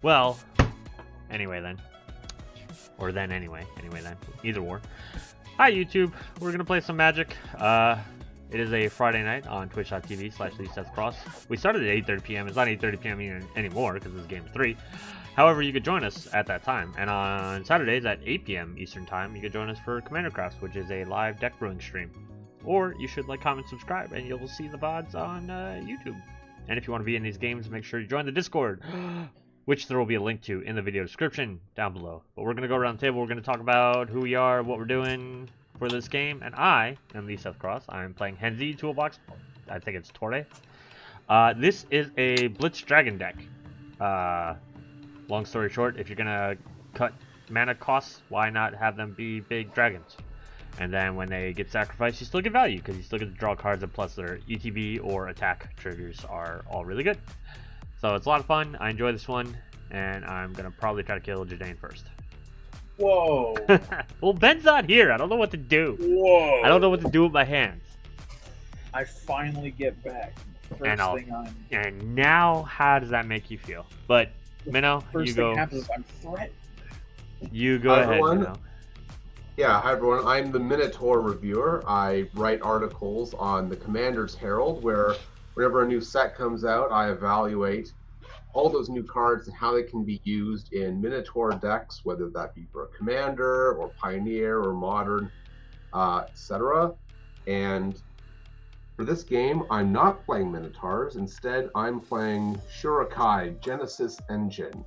Well, anyway then. Or then anyway. Anyway then. Either or. Hi YouTube. We're gonna play some Magic. It is a Friday night on twitch.tv/Seth Cross. We started at 8:30 p.m. It's not 8:30 p.m. anymore because this is game 3. However, you could join us at that time. And on Saturdays at 8 p.m. Eastern Time, you could join us for Commander Crafts, which is a live deck brewing stream. Or you should like, comment, subscribe, and you'll see the VODs on YouTube. And if you want to be in these games, make sure you join the Discord, which there will be a link to in the video description down below. But we're going to go around the table. We're going to talk about who we are, what we're doing for this game. And I am the Seth Cross. I'm playing Henzie Toolbox. I think it's Torre. This is a Blitz Dragon deck. Long story short, if you're going to cut mana costs, why not have them be big dragons? And then when they get sacrificed, you still get value, because you still get to draw cards, and plus their ETB or attack triggers are all really good. So it's a lot of fun. I enjoy this one, and I'm going to probably try to kill Jidayun first. Whoa. Well, Ben's not here. I don't know what to do. Whoa. I don't know what to do with my hands. I finally get back. And now, how does that make you feel? But, Minnow, you go. First thing happens is I'm threatened. You go ahead, Minnow. Yeah, hi everyone. I'm the Minotaur reviewer. I write articles on the Commander's Herald, where whenever a new set comes out, I evaluate all those new cards and how they can be used in Minotaur decks, whether that be for a Commander or Pioneer or Modern, etc. And for this game, I'm not playing Minotaurs. Instead, I'm playing Shorikai Genesis Engine.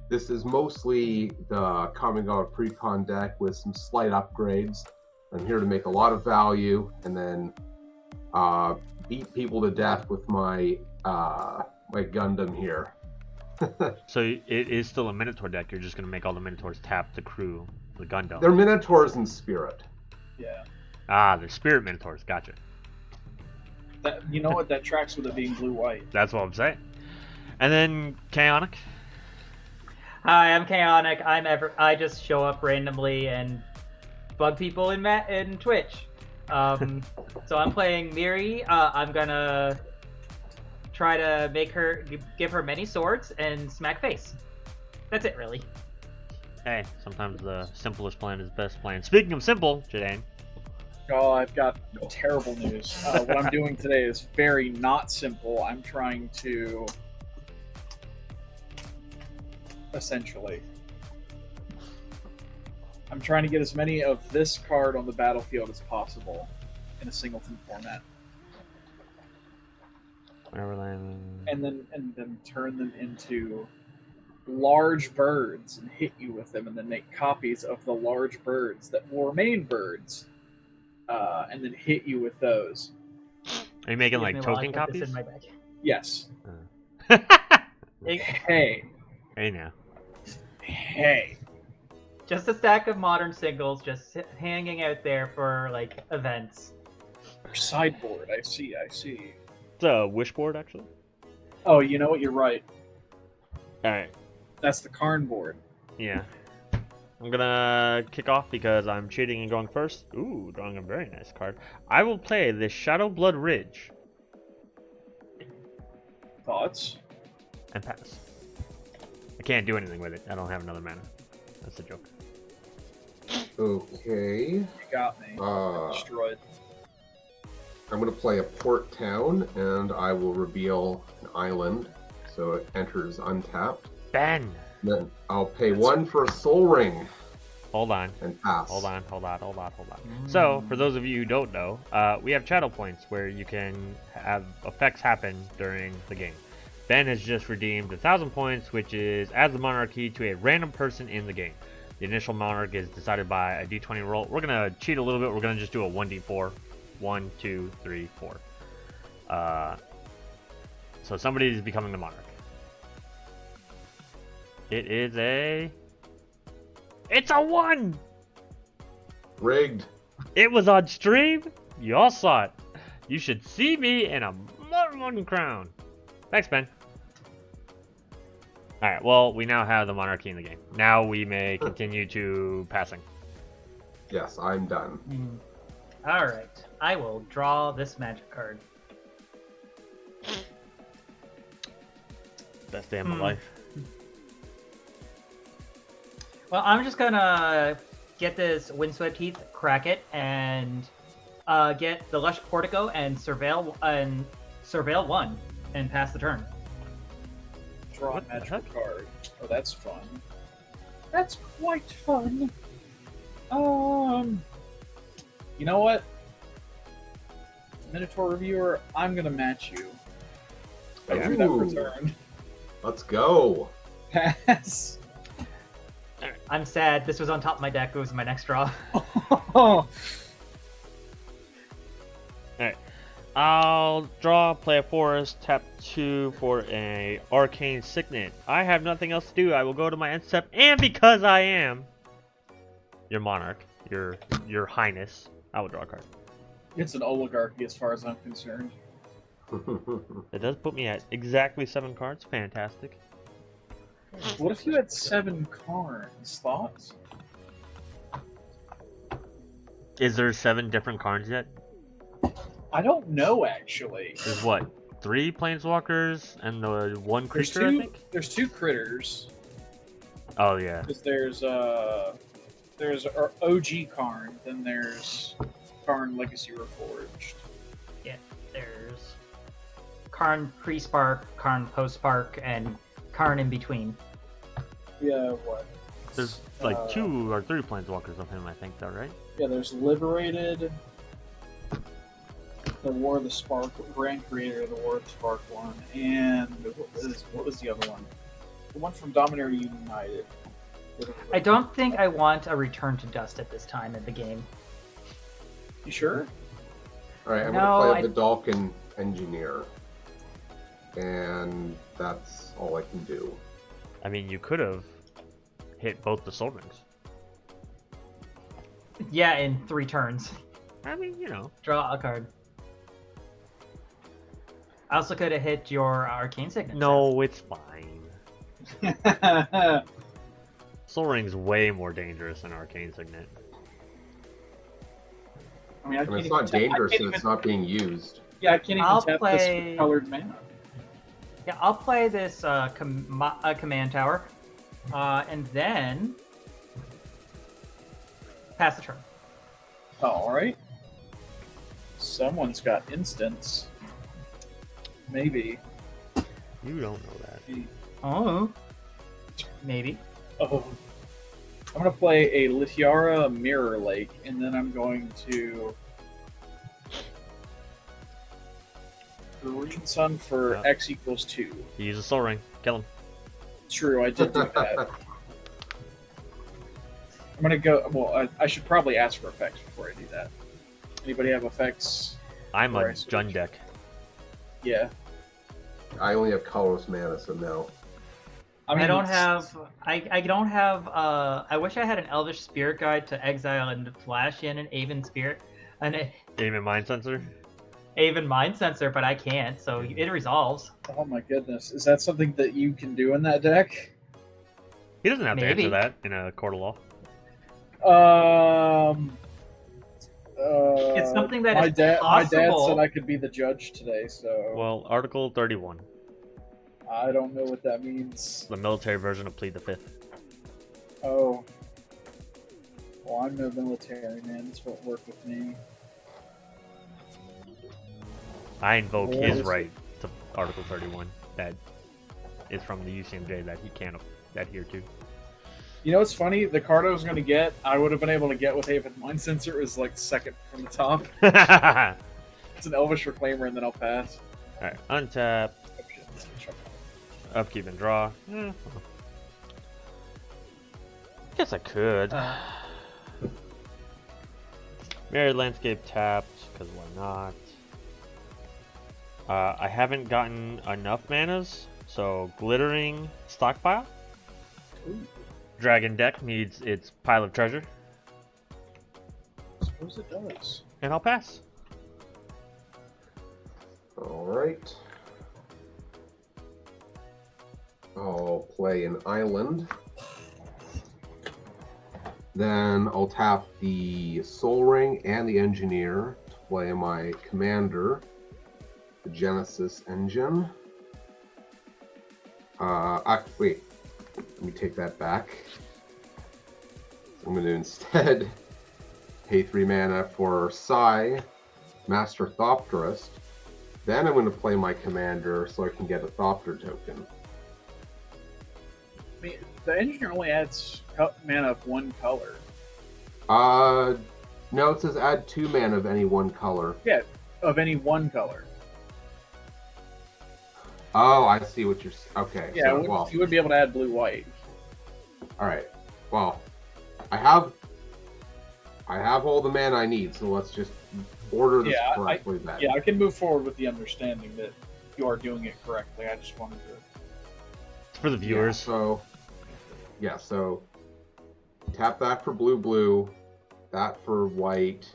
This is mostly the coming out pre-con deck with some slight upgrades. I'm here to make a lot of value and then beat people to death with my my Gundam here. So it is still a Minotaur deck. You're just going to make all the Minotaurs tap the crew, the Gundam. They're Minotaurs in spirit. Yeah. Ah, they're Spirit Minotaurs. Gotcha. That, you know what? That tracks with it being blue-white. That's what I'm saying. And then Kayonniik. Hi, I'm Kayonniik. I just show up randomly and bug people in Twitch. So I'm playing Mirri. I'm gonna try to give her many swords and smack face. That's it, really. Hey, sometimes the simplest plan is the best plan. Speaking of simple, Jidayun. Oh, I've got terrible news. What I'm doing today is very not simple. I'm trying to... essentially. I'm trying to get as many of this card on the battlefield as possible in a singleton format. And then turn them into large birds and hit you with them, and then make copies of the large birds that will remain birds, and then hit you with those. Are you making like token copies? Yes. Hey. Hey now. Hey. Just a stack of modern singles just hanging out there for like events. Sideboard, I see. It's a wish board, actually. Oh, you know what? You're right. Alright. That's the Karn board. Yeah. I'm gonna kick off because I'm cheating and going first. Ooh, drawing a very nice card. I will play the Shadowblood Ridge. Thoughts? And pass. I can't do anything with it. I don't have another mana. That's the joke. Okay. You got me. Destroyed. I'm going to play a port town, and I will reveal an island, so it enters untapped. Ben! Then I'll pay 1 for a Soul Ring. Hold on. And pass. Hold on. So, for those of you who don't know, we have channel points where you can have effects happen during the game. Ben has just redeemed 1,000 points, which is adds the monarchy to a random person in the game. The initial monarch is decided by a d20 roll. We're going to cheat a little bit. We're going to just do a 1d4. 1, 2, 3, 4. So somebody is becoming the monarch. It is a... It's a 1! Rigged. It was on stream. You all saw it. You should see me in a motherfucking crown. Thanks, Ben. Alright, well, we now have the monarchy in the game. Now we may continue to passing. Yes, I'm done. Alright, I will draw this magic card. Best day of my life. Well, I'm just gonna get this Windswept Heath, crack it, and get the Lush Portico and surveil 1 and pass the turn. Draw a What the magical heck? card. Oh, that's fun. That's quite fun. You know what? Minotaur Reviewer, I'm gonna match you. I drew that for Ooh. turn. Let's go. Pass. I'm sad. This was on top of my deck. It was my next draw. Alright. I'll draw, play a forest, tap 2 for a arcane signet. I have nothing else to do. I will go to my end step, and because I am your monarch, your highness, I will draw a card. It's an oligarchy as far as I'm concerned. It does put me at exactly 7 cards. Fantastic. What if you had 7 cards? Thoughts? Is there 7 different cards yet? I don't know, actually. There's what? 3 planeswalkers and the 1 There's creature, I two. think? There's 2 critters. Oh, yeah. 'Cause there's our OG Karn, then there's Karn Legacy Reforged. Yeah, there's Karn pre-spark, Karn post-spark, and Karn in between. Yeah, what? There's like 2 or 3 planeswalkers of him, I think, though, right? Yeah, there's Liberated, the War of the Spark, Grand Creator, the War of the Spark one, and what was the other one? The one from Dominator United. I don't think I want a Return to Dust at this time in the game. You sure? Alright, I'm No, going to play a Vidalcan Engineer. And that's all I can do. I mean, you could have hit both the Soul Rings. Yeah, in 3 turns. I mean, you know. Draw a card. I also could have hit your Arcane Signet. No, it's fine. Soul Ring's way more dangerous than Arcane Signet. I mean, I mean, it's not dangerous if it's not being used. Yeah, I can't even I'll tap play- this with colored mana. Yeah, I'll play this Command Tower, and then pass the turn. Alright. Someone's got instants. Maybe. You don't know that. Oh, maybe. Oh. I'm going to play a Lithiara Mirror Lake, and then I'm going to Green Sun for Yeah. X equals 2. You use a Soul Ring. Kill him. True, I did do that. I'm going to go... Well, I should probably ask for effects before I do that. Anybody have effects? I'm a Alright, Jund deck. Yeah. I only have colorless mana, so no. I don't have. I don't have. I wish I had an Elvish Spirit Guide to exile and flash in an Aven Spirit, an Aim and Mind Sensor. Aven Mind Sensor, but I can't. So it resolves. Oh my goodness. Is that something that you can do in that deck? He doesn't have to Maybe. answer that in a court of law. It's something that my is dad possible. said I could be the judge today, so Well, Article 31. I don't know what that means. The military version of Plead the Fifth. Oh. Well, I'm no military, man. This won't work with me. I invoke What his is right to Article 31. That is from the UCMJ that he can't adhere to. You know what's funny? The card I was going to get, I would have been able to get with Haven Mind Sensor is like second from the top. Alright, It's an Elvish Reclaimer, and then I'll pass. untap, Oh, shit. Let's check. upkeep and draw. Guess I could. Mirri Landscape tapped, because why not? I haven't gotten enough manas, so Glittering Stockpile. Ooh, Dragon deck needs its pile of treasure, I suppose it does. and I'll pass. Alright. I'll play an island. Then I'll tap the Soul Ring and the Engineer to play my commander, the Genesis Engine. Wait, let me take that back. I'm going to instead pay 3 mana for Sai, Master Thopterist. Then I'm going to play my commander so I can get a Thopter token. I mean, the engineer only adds mana of one color. No, it says add 2 mana of any one color. Yeah, of any one color. Oh, I see what you're... Okay. Yeah, so, well, you would be able to add blue-white. Alright. Well, I have all the mana I need, so let's just order this correctly then. Yeah, I can move forward with the understanding that you are doing it correctly. I just wanted to... It's for the viewers. So tap that for blue, that for white,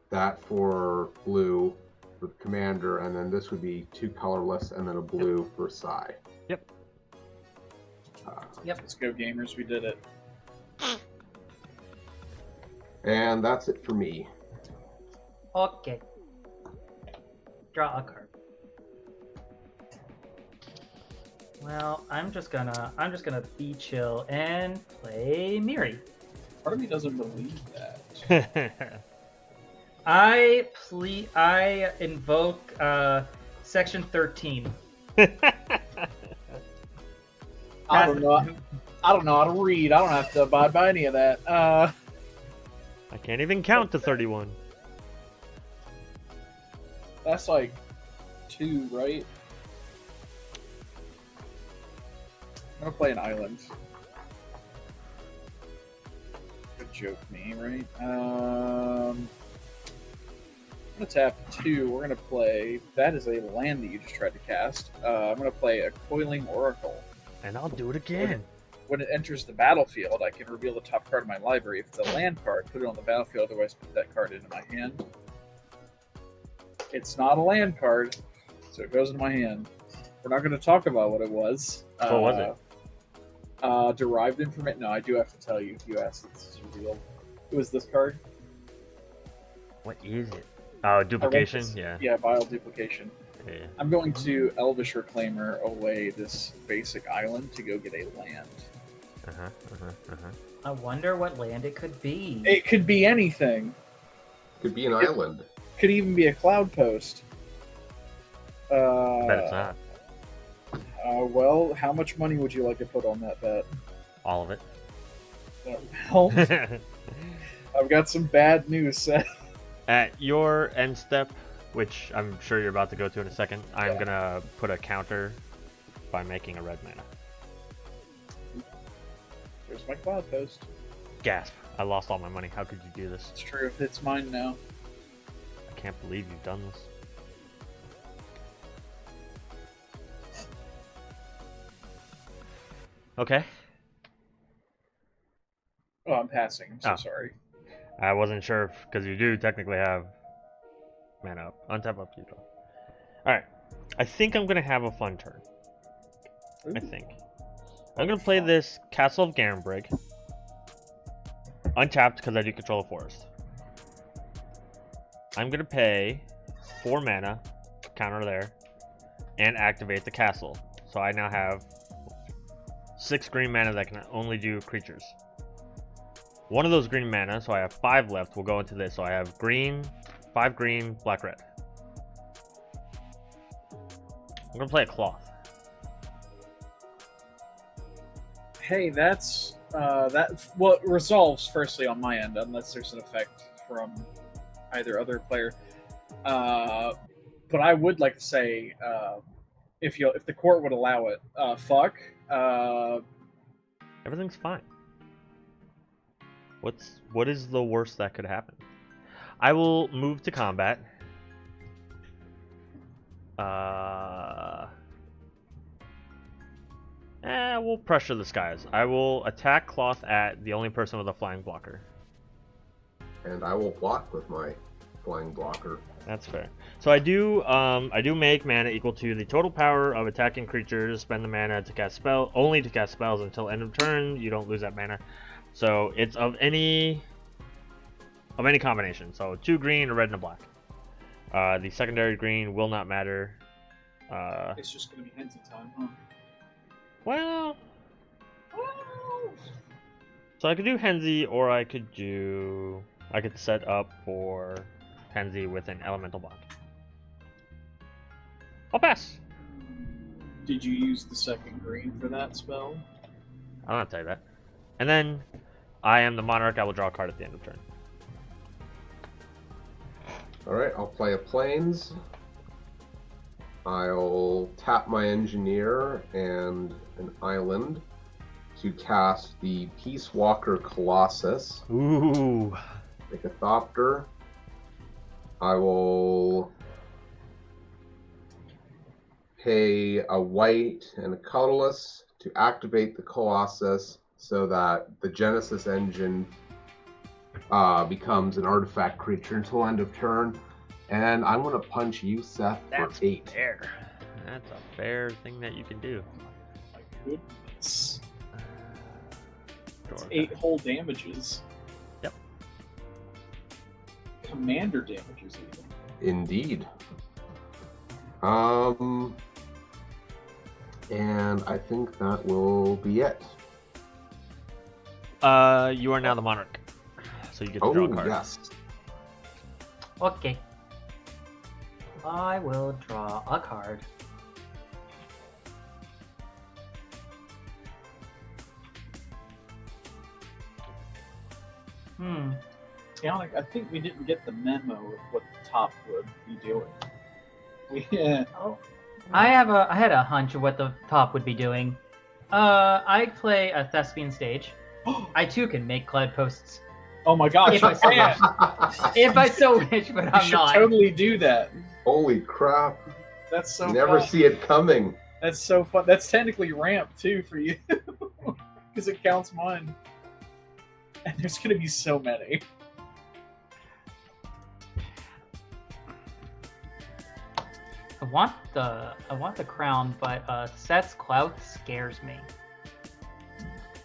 that for blue for the commander, and then this would be 2 colorless, and then a blue for Sai. Yep. Yep. Let's go, gamers. We did it. And that's it for me. Okay. Draw a card. Well, I'm just gonna be chill and play Mirri. Part of me doesn't believe that. I invoke Section 13. I don't know how to read. I don't have to abide by any of that. I can't even count to 31. That's like 2, right? I'm gonna play an island. Good joke, me, right? I'm gonna tap 2. We're gonna play. That is a land that you just tried to cast. I'm gonna play a Coiling Oracle. And I'll do it again. When it enters the battlefield, I can reveal the top card of my library. If it's a land card, put it on the battlefield. Otherwise, put that card into my hand. It's not a land card, so it goes into my hand. We're not going to talk about what it was. What was it? Derived information. No, I do have to tell you if you ask. It's revealed. It was this card. What is it? Oh, duplication? Yeah. Yeah, Vile Duplication. Yeah. I'm going to Elvish Reclaimer away this basic island to go get a land. I wonder what land it could be. It could be anything. Could be an island. Could even be a cloud post. I bet it's not. Well, how much money would you like to put on that bet? All of it. Well, I've got some bad news, Seth. At your end step, which I'm sure you're about to go to in a second, I'm gonna put a counter by making a red mana. There's my cloud post. Gasp. I lost all my money. How could you do this? It's true. It's mine now. I can't believe you've done this. Okay. Oh, I'm passing. I'm so sorry. I wasn't sure because you do technically have mana up. Untap up to you. Alright. I think I'm going to have a fun turn. Ooh. I think. I'm going to play this Castle of Garenbrig. Untapped because I do control a forest. I'm going to pay 4 mana, counter there, and activate the castle. So I now have 6 green mana that can only do creatures. One of those green mana, so I have 5 left, will go into this. So I have green, 5 green, black, red. I'm going to play a cloth. Hey, that's well, it resolves firstly on my end, unless there's an effect from either other player. But I would like to say, if the court would allow it, fuck. Everything's fine. What is the worst that could happen? I will move to combat. We'll pressure the skies. I will attack cloth at the only person with a flying blocker. And I will block with my flying blocker. That's fair. So I do make mana equal to the total power of attacking creatures. Spend the mana to cast only to cast spells until end of turn. You don't lose that mana. So it's of any combination. So 2 green, a red, and a black. The secondary green will not matter. It's just going to be Henzie time, huh? Well, So I could do Henzie, or I could set up for Henzie with an elemental bond. I'll pass. Did you use the second green for that spell? I'll not tell you that. And then I am the Monarch. I will draw a card at the end of turn. Alright, I'll play a Plains. I'll tap my Engineer and an Island to cast the Peace Walker Colossus. Ooh. Make a Thopter. I will pay a white and a colorless to activate the Colossus so that the Genesis engine becomes an artifact creature until end of turn. And I'm going to punch you, Seth, for 8. Fair. That's a fair thing that you can do. My goodness. That's Sure. 8 whole damages. Yep. Commander damages even. Indeed. And I think that will be it. You are now the Monarch. So you get to draw a card. Yes. Okay. I will draw a card. Kayonniik, I think we didn't get the memo of what the top would be doing. Oh. I had a hunch of what the top would be doing. I play a thespian stage. I too can make cloud posts. Oh my gosh, If I so man. If I so wish, but You I'm should not. totally do that. Holy crap. That's so Never fun. see it coming. That's so fun. That's technically ramp too for you. Because it counts mine. And there's gonna be so many. I want the crown, but Seth's clout scares me.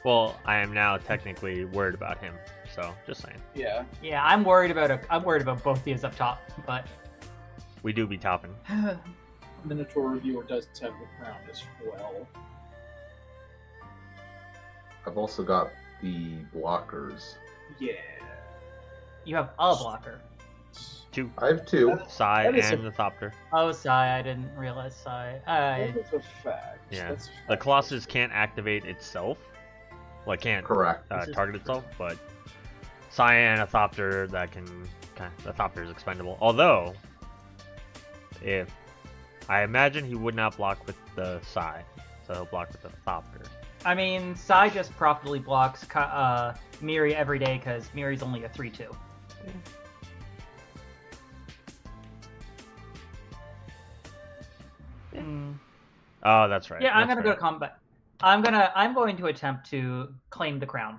Well, I am now technically worried about him. So just saying. Yeah. Yeah, I'm worried about both these up top, but We do be topping. Minotaur Reviewer does have the crown as well. I've also got the blockers. Yeah. you have a blocker. 2. I have 2. Psy that is and the Thopter. Oh, Sai, I didn't realize Sai. That is a fact. Yeah. That's a The fact. Colossus can't activate itself. Well, it can't Correct. target itself, but Psy and a Thopter that can... The Thopter is expendable. Although, if... I imagine he would not block with the Psy, so he'll block with the Thopter. I mean, Sai just profitably blocks Mirri every day because Mirri's only a 3/2. Oh, that's right. Yeah, I'm that's gonna go to combat. I'm going to attempt to claim the crown.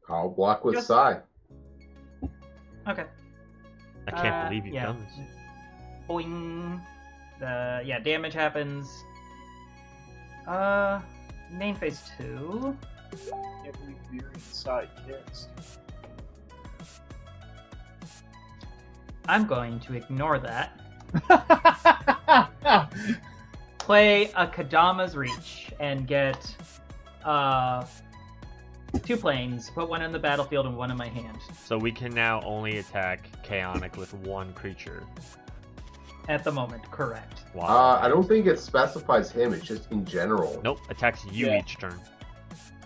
I'll block with Just- Psy. Okay. I can't believe you've yeah. done this. Boing. Yeah, damage happens. Main phase 2. Can't believe Mirri inside kissed. I'm going to ignore that. Play a Kadama's Reach and get 2 planes. Put one in the battlefield and one in my hand. So we can now only attack Kayonniik with 1 creature. At the moment, correct. Wow. I don't think it specifies him. It's just in general. Nope, attacks you Yeah. each turn.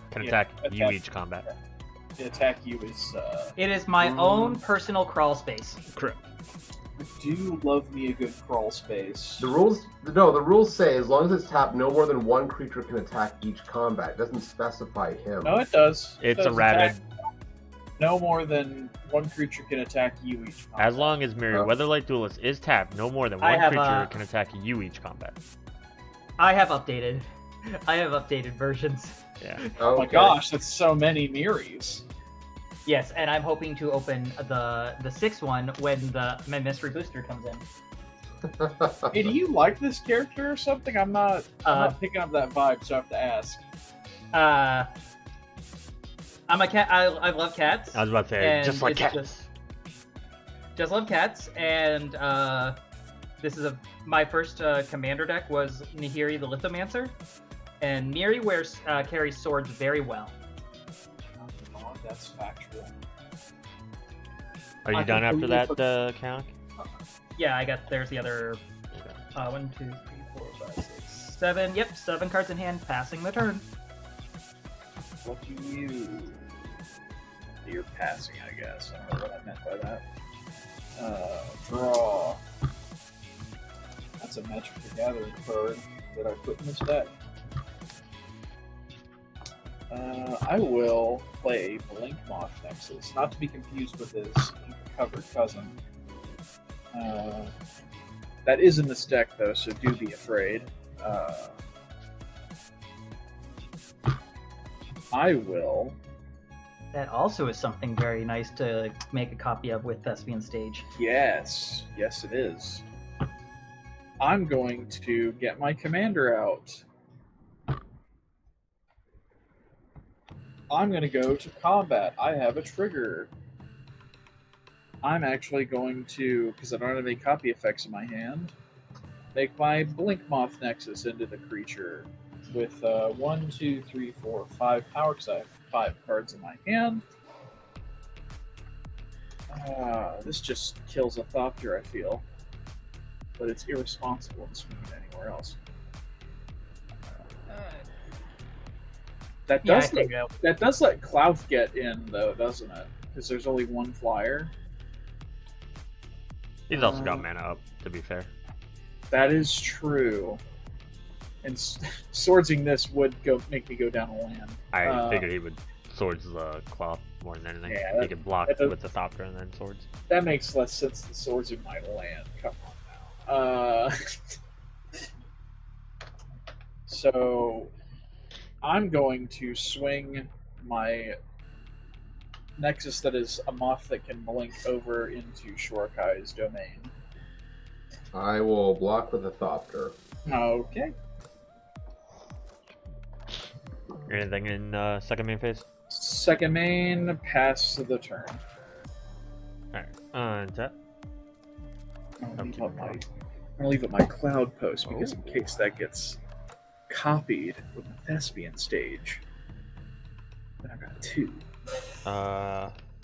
Can Yeah, attack you attack- each combat. The attack you is. It is my own personal crawl space. Correct. I do love me a good crawl space. The rules say as long as it's tapped, no more than 1 creature can attack each combat. It doesn't specify him. No, it does. It It's a does rabid. attack. No more than 1 creature can attack you each combat. As long as Mirri, Oh. Weatherlight Duelist is tapped, no more than I 1 have, creature can attack you each combat. I have updated versions. Yeah. Oh my gosh, that's so many Mirris. Yes, and I'm hoping to open the 6th one when my mystery booster comes in. Hey, do you like this character or something? I'm not picking up that vibe, so I have to ask. I'm a cat. I love cats. I was about to say, And just like it's cats. Just love cats, and this is my first commander deck was Nihiri the Lithomancer, and Mirri carries swords very well. That's factual. Are you I done after completely that, Kayonniik? Yeah, I got. There's the other. 1, 2, 3, 4, 5, 6, 7. Yep, 7 cards in hand. Passing the turn. What do you? You're passing, I guess. I don't know what I meant by that. Draw. That's a Magic the Gathering card that I put in this deck. I will play Blink Moth Nexus, not to be confused with his covered cousin. That is in this deck, though, so do be afraid. I will. That also is something very nice to make a copy of with Thespian Stage. Yes, yes, it is. I'm going to get my commander out. I'm going to go to combat. I have a trigger. I'm actually going to, because I don't have any copy effects in my hand, make my Blink Moth Nexus into the creature with 1, 2, 3, 4, 5 power, because I have 5 cards in my hand. This just kills a Thopter, I feel. But it's irresponsible to swing it anywhere else. That does let Klauth get in, though, doesn't it? Because there's only 1 flyer. He's also got mana up, to be fair. That is true. And swordsing this would make me go down a land. I figured he would swords the cloth more than anything. Yeah, he could block with the Thopter and then swords. That makes less sense than swordsing my land. Come on now. So I'm going to swing my Nexus that is a moth that can blink over into Shorikai's domain. I will block with a Thopter. Okay. Anything in second main phase? Second main, pass the turn. Alright, untap. I'm gonna leave up my cloud post because in case that gets copied with the Thespian Stage. Then I got 2.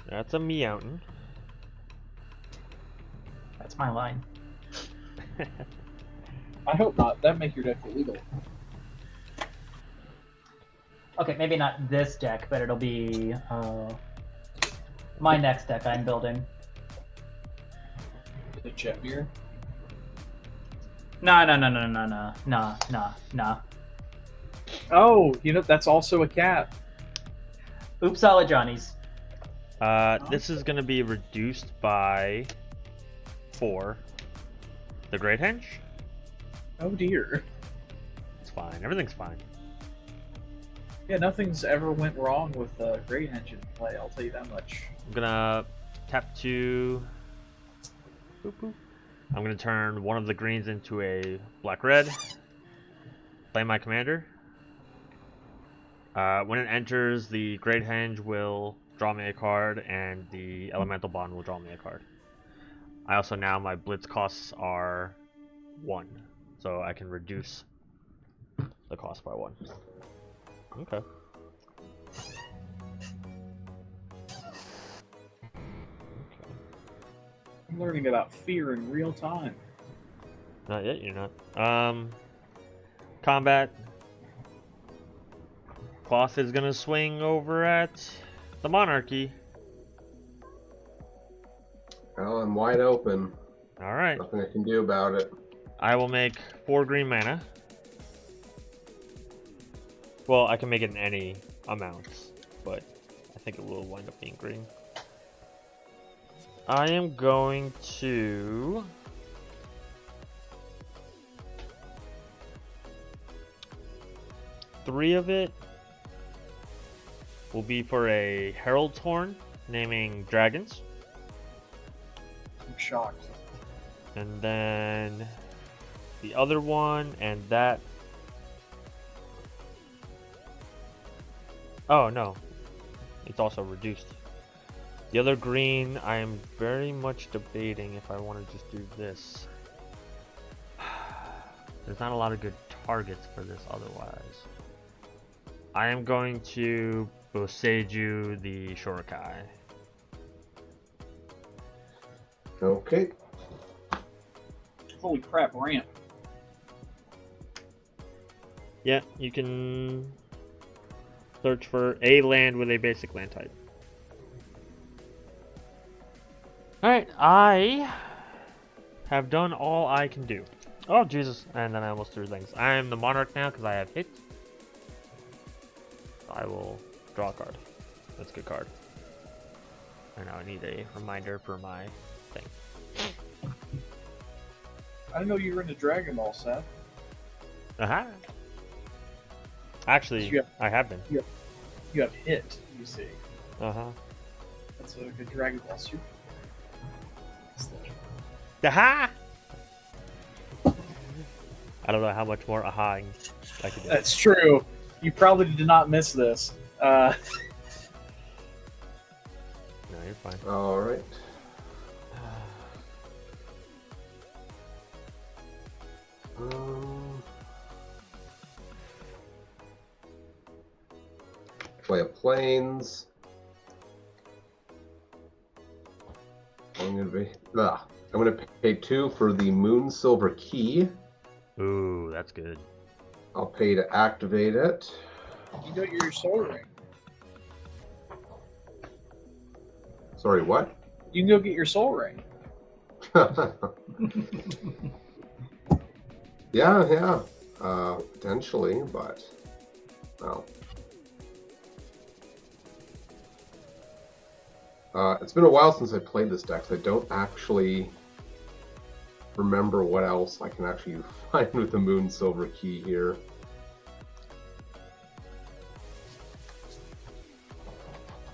That's a Meowton. That's my line. I hope not. That'd make your deck illegal. Okay, maybe not this deck, but it'll be my next deck I'm building. The Jetmir? Nah. Oh, you know, that's also a cat. Oopsala Johnnies. This is gonna be reduced by 4. The Great Henge? Oh dear. It's fine. Everything's fine. Yeah, nothing's ever went wrong with Great Henge in play, I'll tell you that much. I'm gonna tap 2. Boop, boop. I'm gonna turn one of the greens into a black-red. Play my commander. When it enters, the Great Henge will draw me a card, and the Elemental Bond will draw me a card. I also now, my blitz costs are 1, so I can reduce the cost by 1. Okay. I'm learning about fear in real time. Not yet, you're not. Combat. Cloth is gonna swing over at the Monarchy. Well, I'm wide open. Alright. Nothing I can do about it. I will make 4 green mana. Well, I can make it in any amounts, but I think it will wind up being green. I am going to... Three of it will be for a Herald's Horn, naming dragons. I'm shocked. And then the other one, and that... Oh, no. It's also reduced. The other green, I am very much debating if I want to just do this. There's not a lot of good targets for this otherwise. I am going to Boseiju the Shorikai. Okay. Holy crap, ramp. Yeah, you can search for a land with a basic land type. Alright, I have done all I can do. Oh, Jesus. And then I almost threw things. I am the Monarch now because I have hit. I will draw a card. That's a good card. And now I need a reminder for my thing. I didn't know you were into Dragon Ball, Seth. Aha. Actually, You I have been. You have hit, you see. Uh-huh. That's a good Dragon Ball Super. Aha! I don't know how much more aha I can do. That's true. You probably did not miss this. No, you're fine. All right. Play a plains. I'm gonna pay 2 for the Moon Silver Key. Ooh, that's good. I'll pay to activate it. You got your soul ring. Sorry, what? You can go get your soul ring. Yeah. Potentially, but well. It's been a while since I played this deck, so I don't actually remember what else I can actually find with the Moon Silver Key here.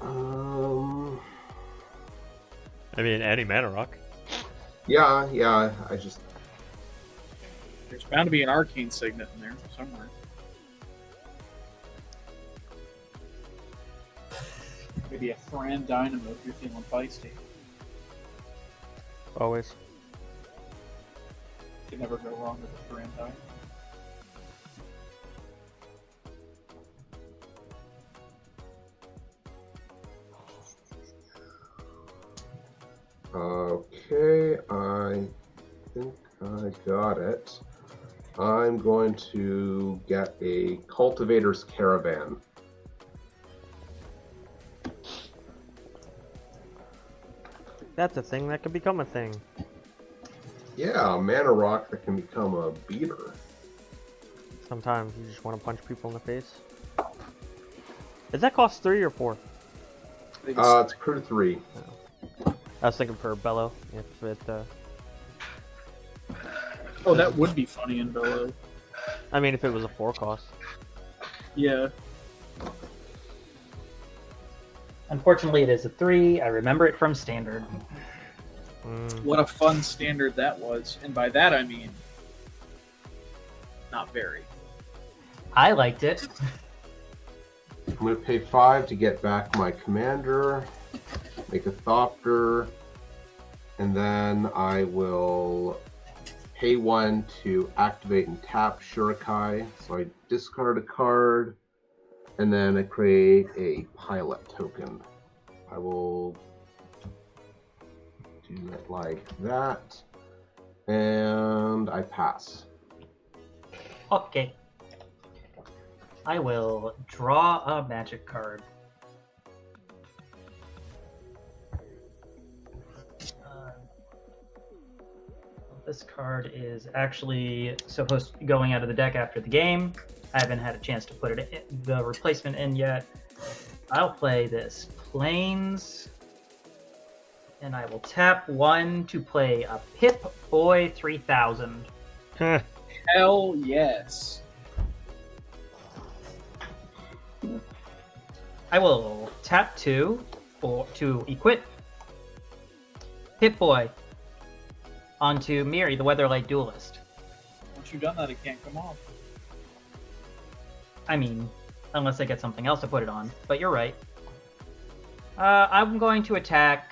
I mean, any mana rock. Yeah, I just... There's bound to be an arcane signet in there somewhere. Maybe a Thran Dynamo if you're feeling feisty. Always. You can never go wrong with a Thran Dynamo. Okay, I think I got it. I'm going to get a Cultivator's Caravan. That's a thing that could become a thing. Yeah, a mana rock that can become a beater. Sometimes you just want to punch people in the face. Does that cost 3 or 4? It's crew 3. I was thinking for Bellow, if it, Oh, that would be funny in Bellow. I mean, if it was a 4 cost. Yeah. Unfortunately, it is a 3. I remember it from Standard. What a fun standard that was. And by that I mean, not very. I liked it. I'm going to pay 5 to get back my commander, make a Thopter, and then I will pay 1 to activate and tap Shorikai. So I discard a card, and then I create a pilot token. I will do it like that, and I pass. Okay. I will draw a magic card. This card is actually supposed to be going out of the deck after the game. I haven't had a chance to put it in, the replacement in yet. I'll play this Plains, and I will tap 1 to play a Pip-Boy 3000. Hell yes. I will tap 2 to equip Pip-Boy onto Mirri, the Weatherlight Duelist. Once you've done that, it can't come off. I mean, unless I get something else to put it on, but you're right. I'm going to attack.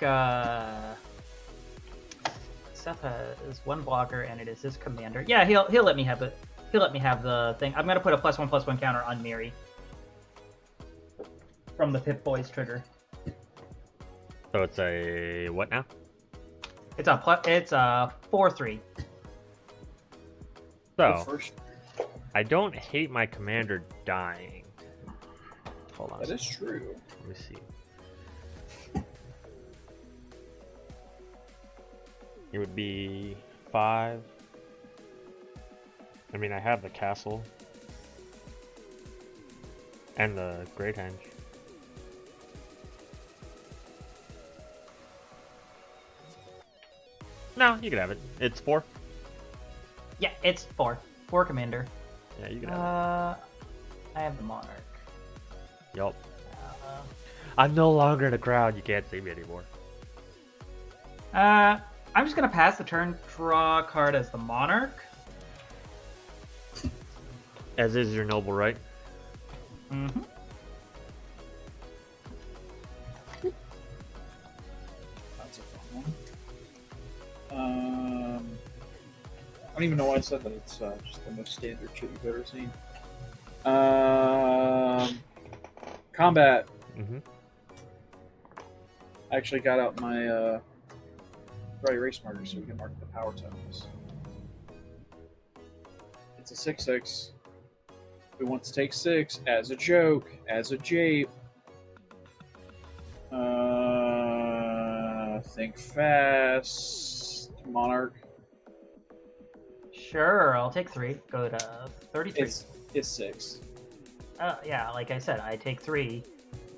Seth has 1 blocker, and it is his commander. Yeah, he'll let me have it. He'll let me have the thing. I'm gonna put a +1/+1 counter on Mirri. from the Pip Boys trigger. So it's a what now? It's a 4/3. So First, I don't hate my commander dying. Hold on. that is true. Let me see. It would be 5. I mean, I have the castle and the Great Henge. No, you can have it. It's 4. Yeah, it's 4. 4 commander. Yeah, you can have I have the Monarch. it. Yup. I'm no longer in the crowd. You can't see me anymore. I'm just gonna pass the turn, draw a card as the Monarch. As is your noble right. Mm-hmm. That's a fun one. I don't even know why I said that. It's just the most standard shit you've ever seen. Combat. Mm-hmm. I actually got out my dry erase marker so we can mark the power totals. It's a 6/6. Who wants to take 6 as a joke, as a jape? Think fast. Monarch. Sure, I'll take 3. Go to 33. It's 6. Yeah, like I said, I take 3.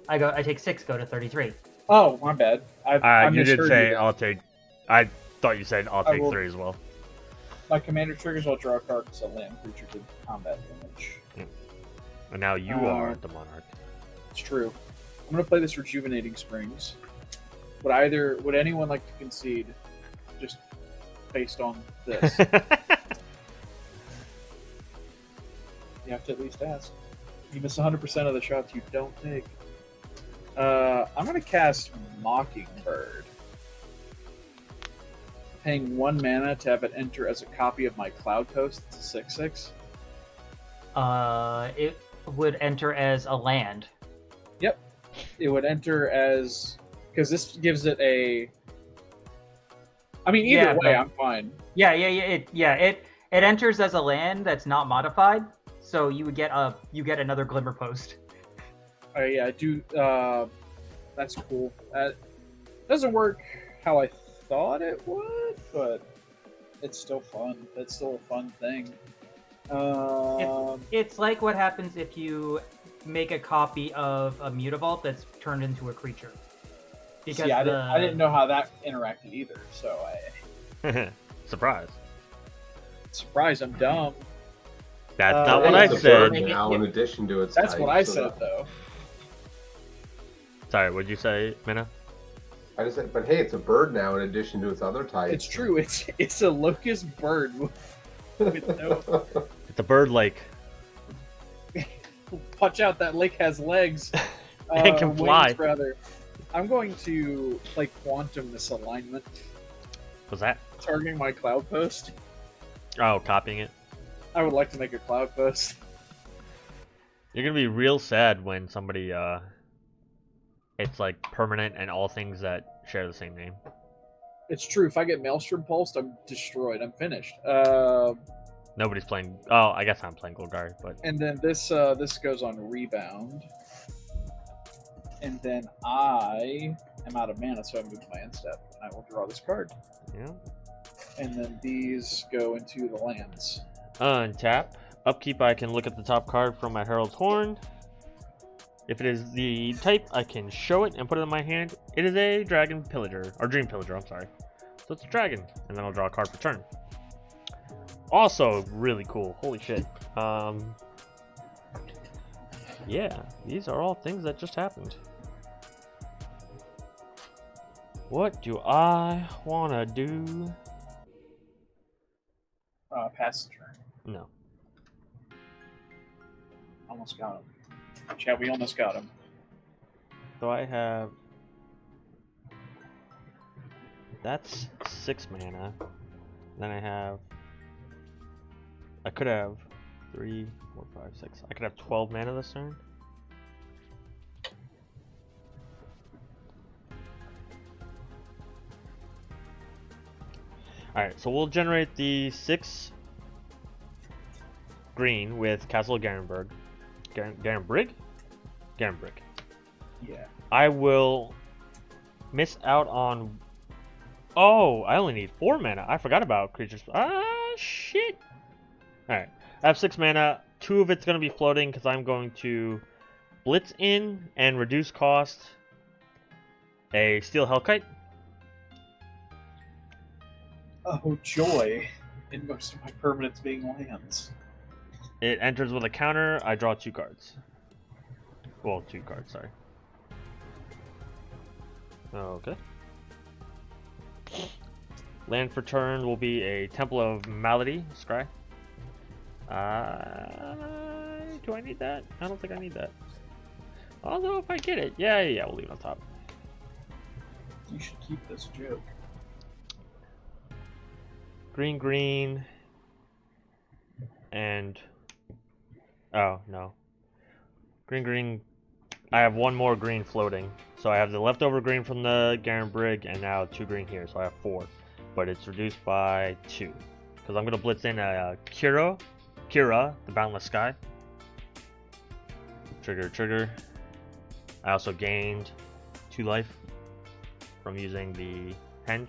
I take 6. Go to 33. Oh, my bad. I You did misheard say you. I'll take. I thought you said I'll I take will- 3 as well. My commander triggers. I'll draw a card because a land creature did combat damage. And now you are the monarch. It's true. I'm gonna play this Rejuvenating Springs. Would anyone like to concede, just based on this? You have to at least ask. You miss 100% of the shots you don't take. I'm gonna cast Mockingbird. Paying 1 mana to have it enter as a copy of my Cloud Coast. It's a 6/6. It would enter as a land. Yep. It would enter as... Because this gives it a... I mean, either Yeah, way, but- I'm fine. It enters as a land that's not modified, so you would get another Glimmer Post. Yeah, I do. That's cool. That doesn't work how I thought it would, but it's still fun. That's still a fun thing. It's like what happens if you make a copy of a Mutavault that's turned into a creature. Because See, I didn't know how that interacted either, so Surprise. surprise, I'm dumb. That's not Hey, what I It's a bird said. now in addition to its That's type, what I so said, that- though. Sorry, what'd you say, Minna? I just said, but hey, it's a bird now in addition to its other types. It's true. It's a locust bird with no... It's a bird lake. Watch out, that lake has legs. It can fly. Wings, rather. I'm going to play Quantum Misalignment, What's that? targeting my Cloud Post. Oh, copying it. I would like to make a Cloud Post. You're gonna be real sad when somebody, it's like permanent and all things that share the same name. It's true. If I get Maelstrom Pulsed, I'm destroyed. I'm finished. Nobody's playing. Oh, I guess I'm playing Golgari, but And then this goes on Rebound. And then I am out of mana, so I move my end step. And I will draw this card. yeah. And then these go into the lands. Untap. Upkeep, I can look at the top card from my Herald's Horn. If it is the type, I can show it and put it in my hand. It is a Dragon Pillager, or Dream Pillager, I'm sorry. So it's a dragon, and then I'll draw a card per turn. Also, really cool. Holy shit. Yeah, these are all things that just happened. What do I want to do? Pass the turn. No. Almost got him. Chad, we almost got him. So I have... That's 6 mana. Then I have... I could have 3, 4, 5, 6. I could have 12 mana this turn. Alright, so we'll generate the 6 green with Castle Garenberg. Garenbrig? Garenbrig. Yeah. I will miss out on... Oh, I only need 4 mana. I forgot about creatures. Ah, shit! Alright, I have 6 mana. 2 of it's going to be floating because I'm going to blitz in and reduce cost a Steel Hellkite. Oh, joy. In most of my permanents being lands. It enters with a counter. I draw 2 cards. Well, 2 cards, sorry. Okay. Land for turn will be a Temple of Malady, Scry. Do I need that? I don't think I need that. Although if I get it, yeah, we'll leave it on top. You should keep this joke. Green, and oh no, green. I have 1 more green floating, so I have the leftover green from the Garenbrig, and now 2 green here, so I have 4. But it's reduced by 2 because I'm gonna blitz in a Kira, the Boundless Sky. Trigger. I also gained 2 life from using the Henge.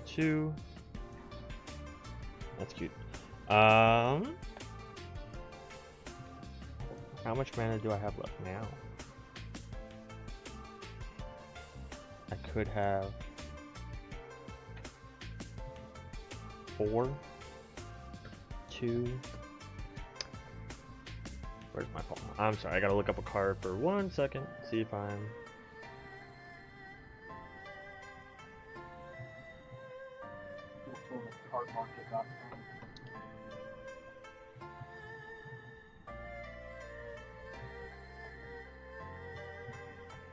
2. That's cute. How much mana do I have left now? I could have 4, 2. Where's my phone? I'm sorry, I gotta look up a card for 1 second. See if I'm...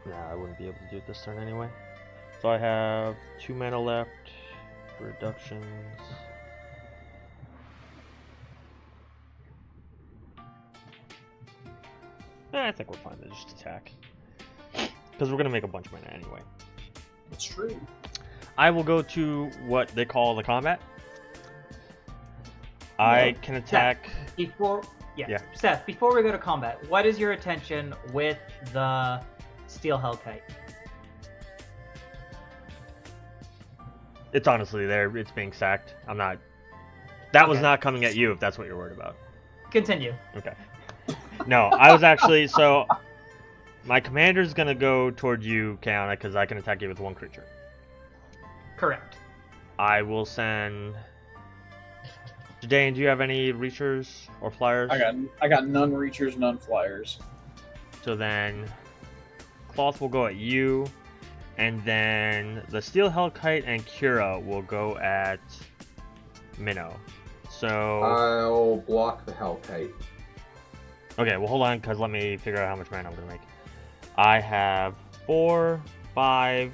Nah, I wouldn't be able to do it this turn anyway. So I have 2 mana left. Reductions. I think we're fine to just attack. Because we're going to make a bunch of mana anyway. It's true. I will go to what they call the combat. I can attack... Seth, before we go to combat, what is your intention with the Steel Hellkite? It's honestly there. It's being sacked. I'm not... That was Okay. not coming at you if that's what you're worried about. Continue. Okay. No, I was actually... So, my commander's going to go toward you, Kayonniik, because I can attack you with 1 creature. Correct. I will send... Jidayun, do you have any reachers or flyers? I got none reachers, none flyers. So then, Cloth will go at you, and then the Steel Hellkite and Kira will go at Minnow. So... I'll block the Hellkite. Okay, well hold on, because let me figure out how much mana I'm going to make. I have 4, 5...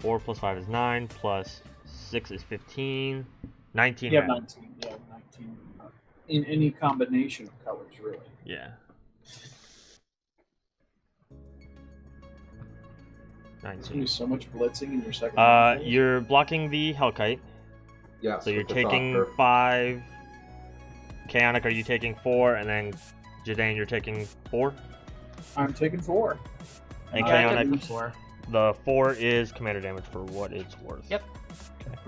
4 plus 5 is 9, plus 6 is 15... 19 Yeah, mana. 19. Yeah, 19. In any combination of colors, really. Yeah. 19. There's gonna be so much blitzing in your second phase. You're blocking the Hellkite, Yeah. so you're taking 5. Kayonniik, are you taking 4? And then Jidayun, you're taking 4? I'm taking 4. And I took Kayonniik, 4. the 4 is commander damage for what it's worth. Yep.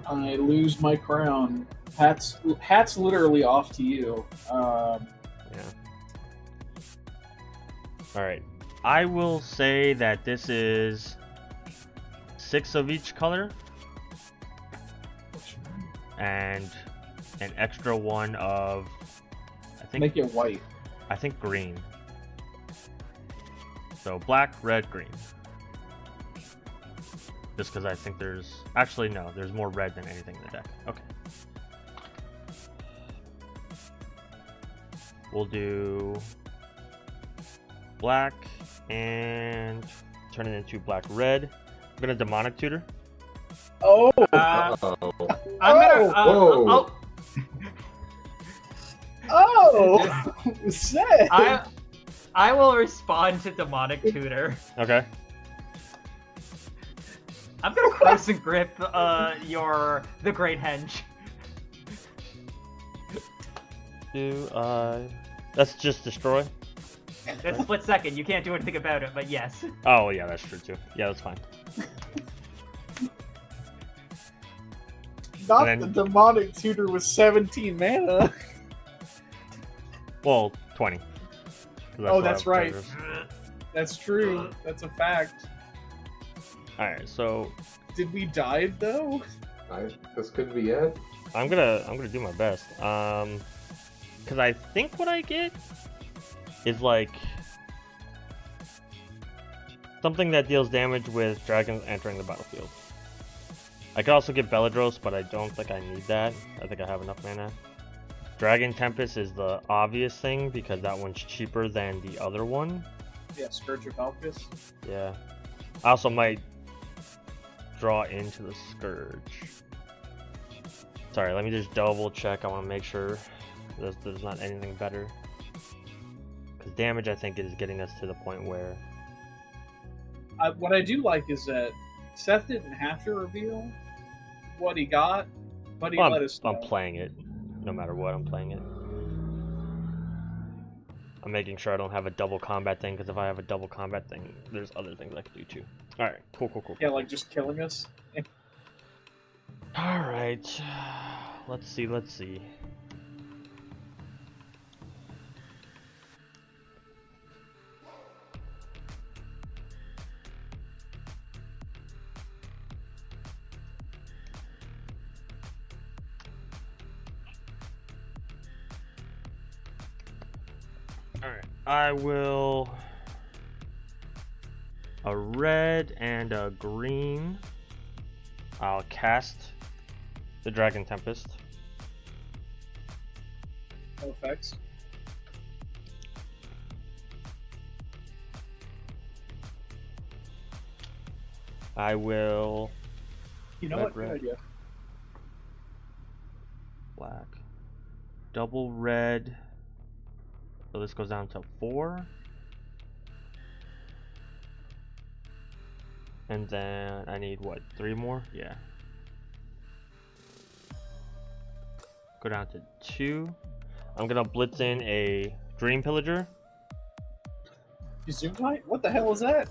I lose my crown. Hat's literally off to you. Yeah. Alright. I will say that this is 6 of each color. And an extra 1 of... I think Make it white. I think green. So black, red, green. Just because I think there's... Actually, no. There's more red than anything in the deck. Okay. We'll do... black and turn it into black-red. I'm going to Demonic Tutor. Oh! Uh-oh. I'm gonna... Whoa. Oh! Seth! I will respond to Demonic Tutor. Okay. I'm gonna Crimson Grip the Great Henge. That's just destroy? That's a split second, you can't do anything about it, but yes. Oh, yeah, that's true too. Yeah, that's fine. Not And the then- demonic tutor with 17 mana. Well, 20. 'Cause Oh, what that's I right. was- That's true. That's a fact. Alright, so Did we dive though? This could be it. I'm gonna do my best. Cause I think what I get is like something that deals damage with dragons entering the battlefield. I could also get Belladros, but I don't think I need that. I think I have enough mana. Dragon Tempest is the obvious thing because that one's cheaper than the other one. Yeah, Scourge of Valkus. Yeah. I also might draw into the Scourge. Sorry, let me just double check. I want to make sure there's not anything better. Because damage, I think, is getting us to the point where... What I do like is that Seth didn't have to reveal what he got, but he Well, let us know. I'm playing it. No matter what, I'm playing it. I'm making sure I don't have a double combat thing, because if I have a double combat thing, there's other things I can do too. Alright, cool. Yeah, like just killing us. Alright. Let's see. Alright, I will... a red and a green. I'll cast the Dragon Tempest. No effects. I will You know Red, what? Good red. idea. black. Double red. So this goes down to 4. And then I need what, 3 more? Yeah. Go down to 2. I'm gonna blitz in a Dream Pillager. You zoom light? What the hell is that?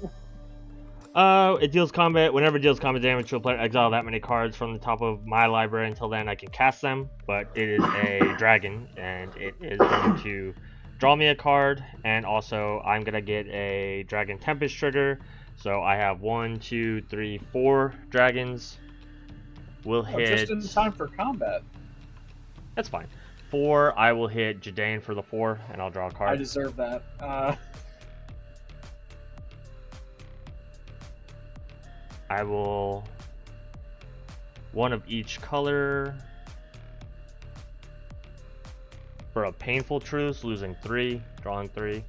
It deals combat. Whenever it deals combat damage to a player, exile that many cards from the top of my library. Until then, I can cast them. But it is a dragon, and it is going to draw me a card. And also, I'm gonna get a Dragon Tempest trigger. So I have 1, 2, 3, 4 dragons. We'll Oh, hit. just in time for combat. That's fine. 4. I will hit Jidayun for the 4, and I'll draw a I card. deserve that. I will 1 of each color for a Painful Truce, losing 3, drawing 3.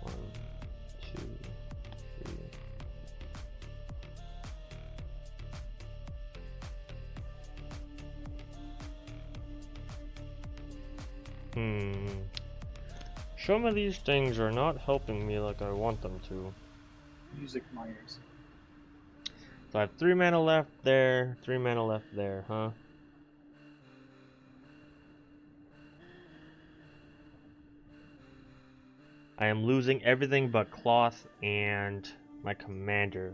1, 2, 3. Some of these things are not helping me like I want them to. Music miners. So I have 3 mana left there, 3 mana left there, huh? I am losing everything but Cloth and my commander.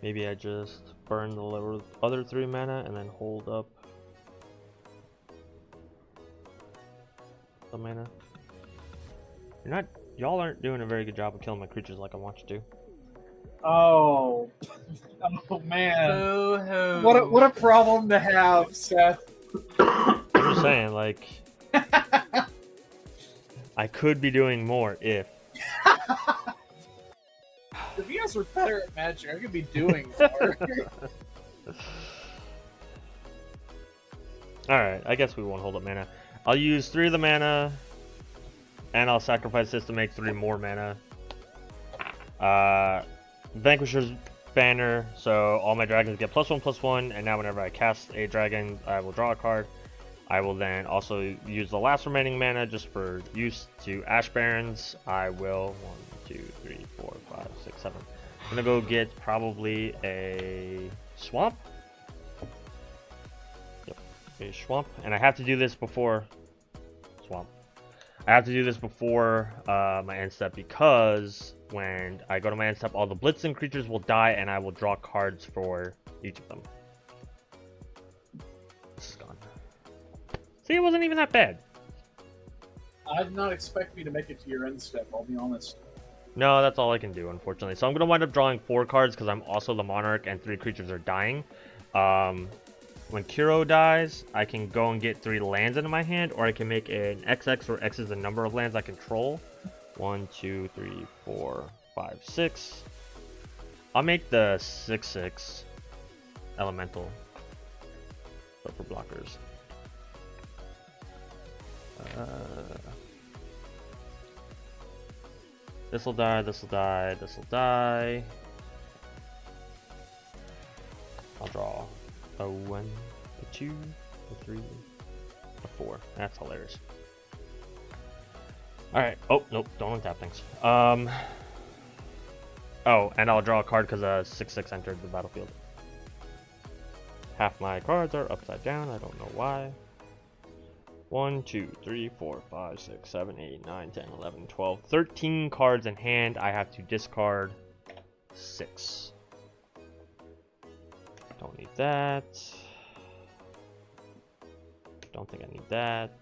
Maybe I just burn the other 3 mana and then hold up the mana. Y'all aren't doing a very good job of killing my creatures like I want you to. Oh. Oh man. Boo-hoo. What a problem to have, Seth. I'm just saying, like, I could be doing more if. If you guys were better at Magic, I could be doing more. Alright, I guess we won't hold up mana. I'll use 3 of the mana, and I'll sacrifice this to make 3 more mana. Vanquisher's banner, so all my dragons get +1/+1, and now whenever I cast a dragon, I will draw a card. I will then also use the last remaining mana just for use to Ash Barrens. I will 1, 2, 3, 4, 5, 6, 7. I'm gonna go get probably a swamp. Yep, a swamp, and I have to do this before swamp. I have to do this before my end step because when I go to my end step, all the blitzing creatures will die, and I will draw cards for each of them. This is gone. See, it wasn't even that bad. I did not expect me to make it to your end step, I'll be honest. No, that's all I can do, unfortunately. So I'm going to wind up drawing 4 cards because I'm also the Monarch and 3 creatures are dying. When Kuro dies, I can go and get 3 lands into my hand, or I can make an XX, where X is the number of lands I control. 1, 2, 3, 4, 5, 6. I'll make the 6/6 elemental, but for blockers. This'll die, this'll die, this'll die. I'll draw a 1, a 2, a 3, a 4. That's hilarious. Alright. Oh, nope. Don't untap things. Oh, and I'll draw a card because a 6/6 entered the battlefield. Half my cards are upside down. I don't know why. 1, 2, 3, 4, 5, 6, 7, 8, 9, 10, 11, 12, 13 cards in hand. I have to discard 6. Don't need that. Don't think I need that.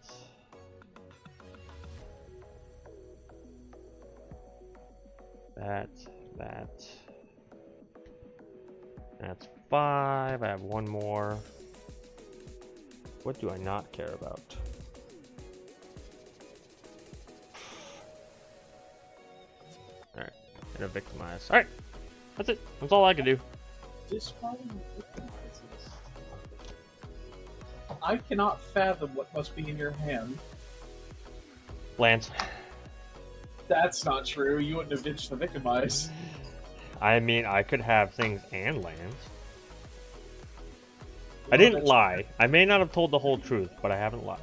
That. That's 5. I have 1 more. What do I not care about? Alright, gonna victimize. Alright, that's it. That's all I can do. Discarding victimizes. I cannot fathom what must be in your hand. Lance. That's not true. You wouldn't have ditched the victimize. I mean, I could have things and lands. I didn't lie. I may not have told the whole truth, but I haven't lied.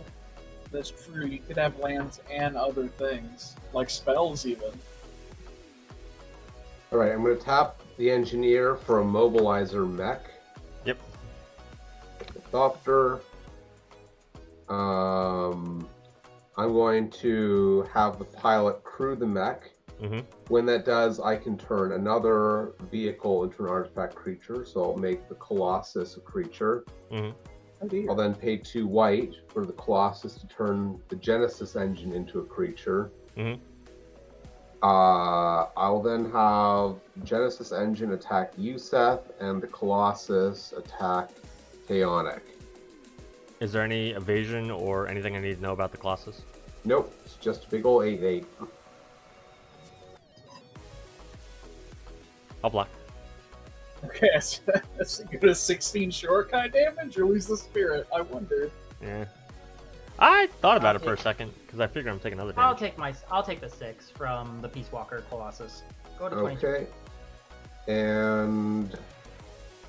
That's true. You could have lands and other things, like spells even. Alright, I'm going to tap the Engineer for a Mobilizer mech. Yep. Thopter. I'm going to have the pilot crew the mech. Mm-hmm. When that does, I can turn another vehicle into an artifact creature, so I'll make the Colossus a creature. Mm-hmm. I'll then pay 2 white for the Colossus to turn the Genesis engine into a creature. Mm-hmm. I'll then have Genesis engine attack you, Seth, and the Colossus attack Kayonniik. Is there any evasion or anything I need to know about the Colossus? Nope, it's just a big ol' 8/8. I'll block. Okay, that's a good 16 Shorikai damage or lose the spirit. I wonder. Yeah. I thought about it for a second because I figure I'm taking another damage. I'll take the 6 from the Peace Walker Colossus. Go to 22. Okay. And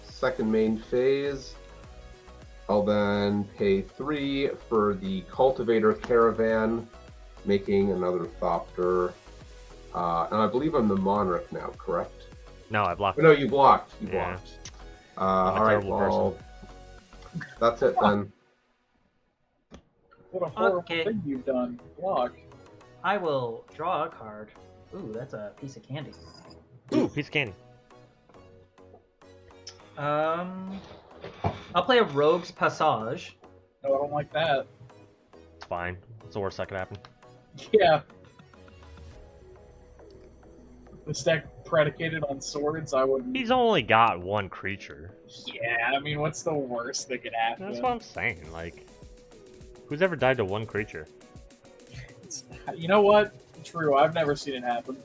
second main phase, I'll then pay 3 for the Cultivator Caravan, making another Thopter. And I believe I'm the Monarch now, correct? No, I blocked. No, you blocked. You Yeah. blocked. I'm a Alright, terrible well, that's it then. What a horrible Okay. thing you've done. Block. I will draw a card. Ooh, that's a piece of candy. Ooh, piece of candy. I'll play a Rogue's Passage. No, I don't like that. It's fine. It's the worst that could happen. Yeah. The deck predicated on swords, I wouldn't. He's only got 1 creature. Yeah, I mean, what's the worst that could happen? That's what I'm saying. Like, who's ever died to 1 creature? You know what? True, I've never seen it happen.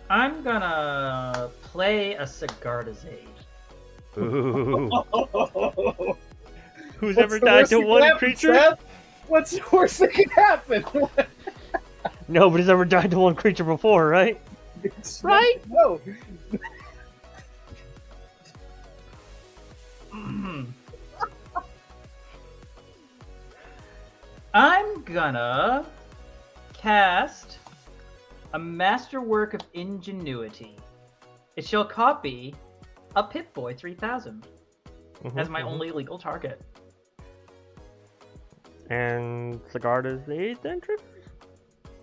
I'm gonna play a Sigardazade. Ooh. Who's What's ever the died worst to that can one happen, creature? Seth? What's the worst that can happen? Nobody's ever died to one creature before, right? Right? No. I'm gonna cast a Masterwork of Ingenuity. It shall copy a Pip-Boy 3000 as my only legal target. And Sigard is the 8th entry?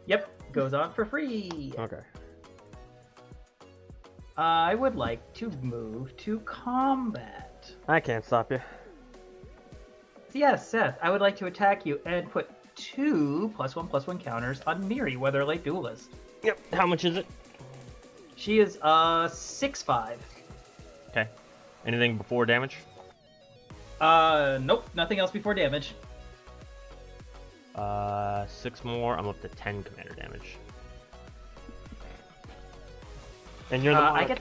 Yep, goes on for free. Okay. I would like to move to combat. I can't stop you. So yes, Seth, I would like to attack you and put 2 +1/+1 counters on Mirri, Weatherlight Duelist. Yep. How much is it? She is 6/5. Okay. Anything before damage? Nope, nothing else before damage. 6 more. I'm up to 10 commander damage. And you're the monarch.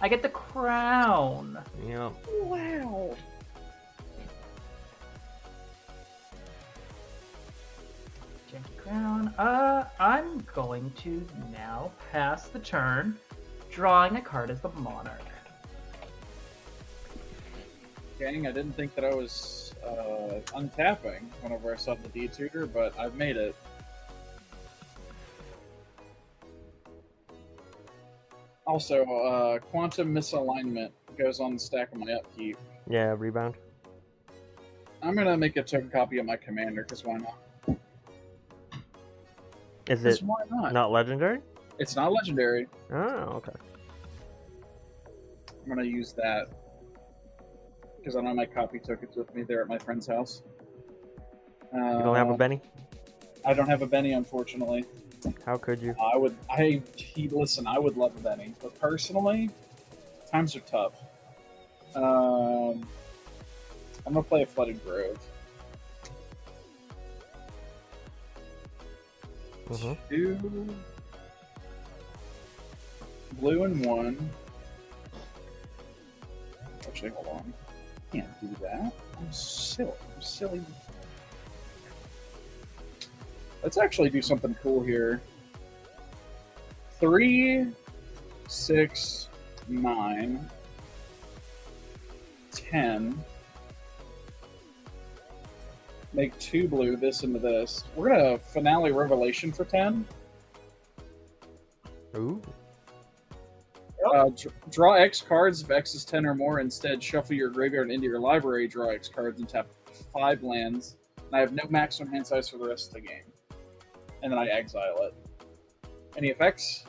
I get the crown. Yep. Wow. Janky crown. I'm going to now pass the turn, drawing a card as the monarch. Dang, I didn't think that I was untapping whenever I saw the D-tutor, but I've made it. Also, Quantum Misalignment goes on the stack of my upkeep. Yeah, rebound. I'm gonna make a token copy of my commander, because why not? Is 'Cause it why not? not legendary? It's not legendary. Oh, okay. I'm gonna use that. Because I don't have my copy tokens with me there at my friend's house. You don't have a Benny? I don't have a Benny, unfortunately. How could you? Listen, I would love a Benny, but personally, times are tough. I'm gonna play a Flooded Grove. 2 blue and 1. Actually, hold on. Can't do that. I'm silly. Let's actually do something cool here. 3, 6, 9, 10. Make 2 blue, this into this. We're gonna Finale Revelation for 10. Ooh. Draw X cards if X is 10 or more. Instead, shuffle your graveyard into your library, draw X cards, and tap 5 lands. And I have no maximum hand size for the rest of the game. And then I exile it. Any effects?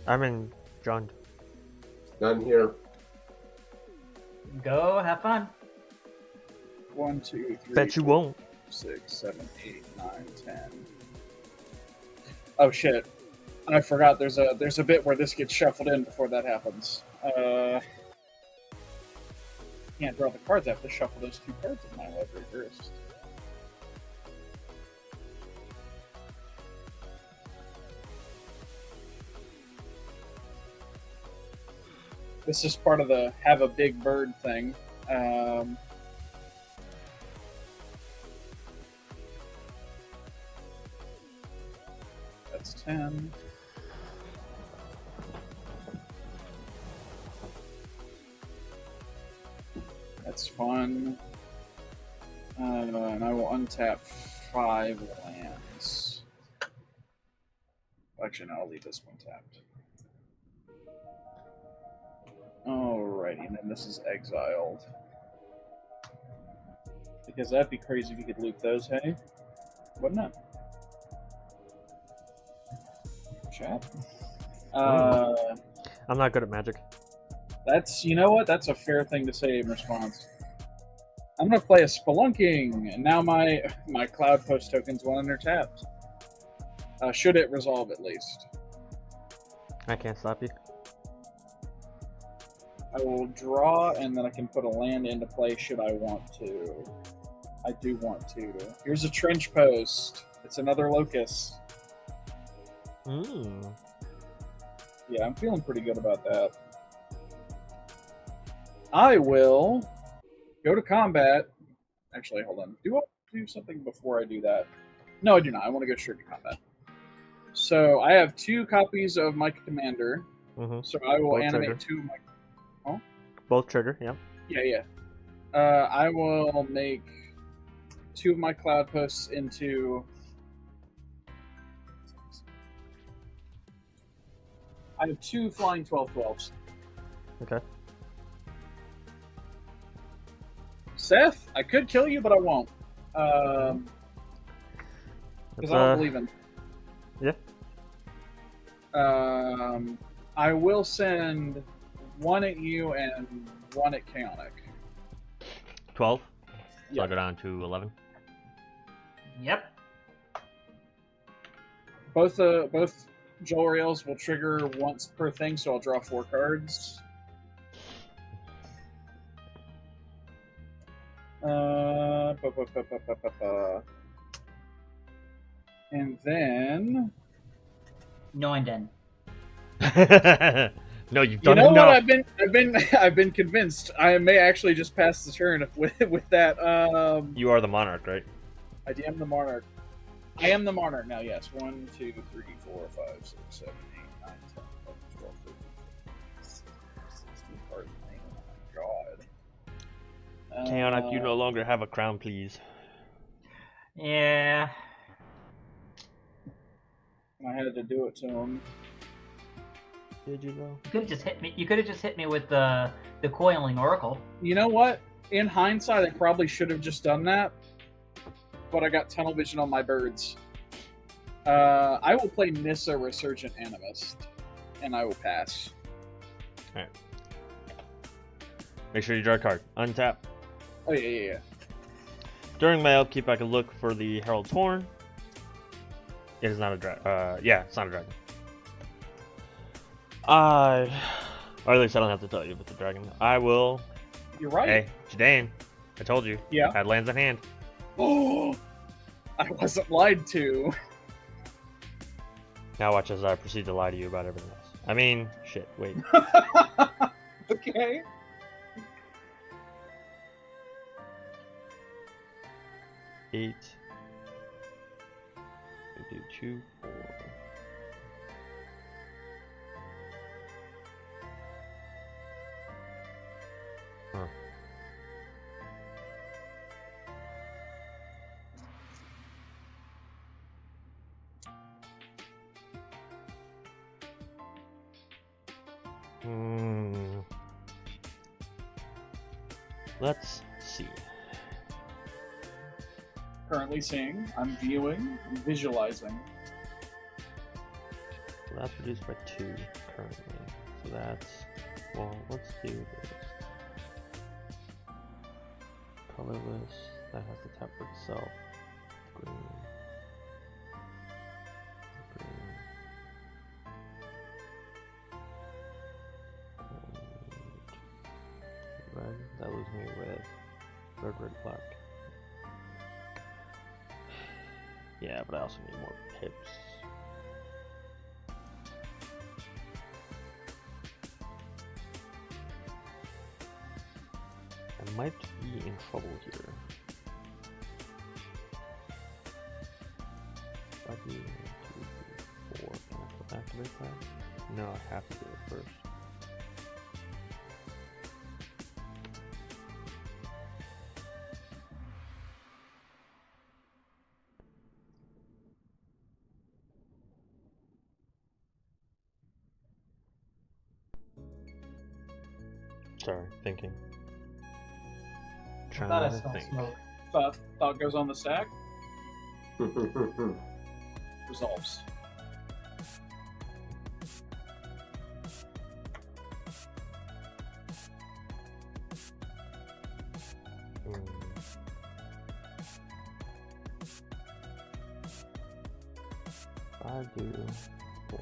I'm in John. None here. Go, have fun. 1, 2, 3. Bet you won't. 6, 7, 8, 9, 10. Oh shit. I forgot there's a bit where this gets shuffled in before that happens. Can't draw the cards, I have to shuffle those 2 cards in my library first. This is part of the have a big bird thing. That's 10. That's fun. And I will untap 5 lands. Actually, no, I'll leave this one tapped. Alrighty, and then this is exiled. Because that'd be crazy if you could loop those, hey? Wouldn't it? Chat? I'm not good at Magic. That's, you know what? That's a fair thing to say in response. I'm gonna play a Spelunking, and now my Cloud Post token's 1 under tapped. Should it resolve at least? I can't stop you. I will draw, and then I can put a land into play should I want to. I do want to. Here's a Trench Post. It's another Locust. Hmm. Yeah, I'm feeling pretty good about that. I will go to combat. Actually, hold on. Do I do something before I do that? No, I do not. I want to go straight to combat. So I have 2 copies of my commander. So I will Both animate trigger. 2 of my. Both trigger, yeah. Yeah. I will make 2 of my cloud posts into. I have 2 flying 12/12s. Okay. Seth, I could kill you, but I won't. Because That's, I don't believe in. Yeah. I will send 1 at you and 1 at Kayonniik. 12. So Yeah. I'll go down to 11. Yep. Both Jolraels will trigger once per thing, so I'll draw 4 cards. And then No, and then. No, you've you done know enough. what? I've been convinced. I may actually just pass the turn with that. You are the monarch, right? I am the monarch. I am the monarch now. Yes. 1, 2, 3, 4, 5, 6, 7, 8, 9, 10, 11, 12, 13, 16 cards. Oh my god. Kayonniik, you no longer have a crown, please. Yeah. I had to do it to him. Did you though? You could have just hit me. You could have just hit me with the coiling oracle. You know what? In hindsight, I probably should have just done that, but I got tunnel vision on my birds. I will play Nissa Resurgent Animist, and I will pass. Alright. Make sure you draw a card. Untap. Oh yeah. During my upkeep, I can look for the Herald's Horn. It is not a dragon. Yeah, it's not a dragon. Or at least I don't have to tell you if it's a dragon. I will. You're right. Hey, Jidayun. I told you. Yeah. Had lands in hand. Oh, I wasn't lied to. Now watch as I proceed to lie to you about everything else. I mean, shit, wait. Okay. Eight. We do 2, 4. Huh. Let's see. Currently seeing. I'm viewing. I'm visualizing. So that's reduced by 2 currently. So that's, well, let's do this. Colorless, that has to tap for itself. Green. And red, that leaves me with red, black. Yeah, but I also need more pips. I might be in trouble here. Can I still activate that? No, I have to do it first. Sorry, thinking. I thought I Trying to smelled think. smoke. Thought goes on the stack. Resolves. I do 4.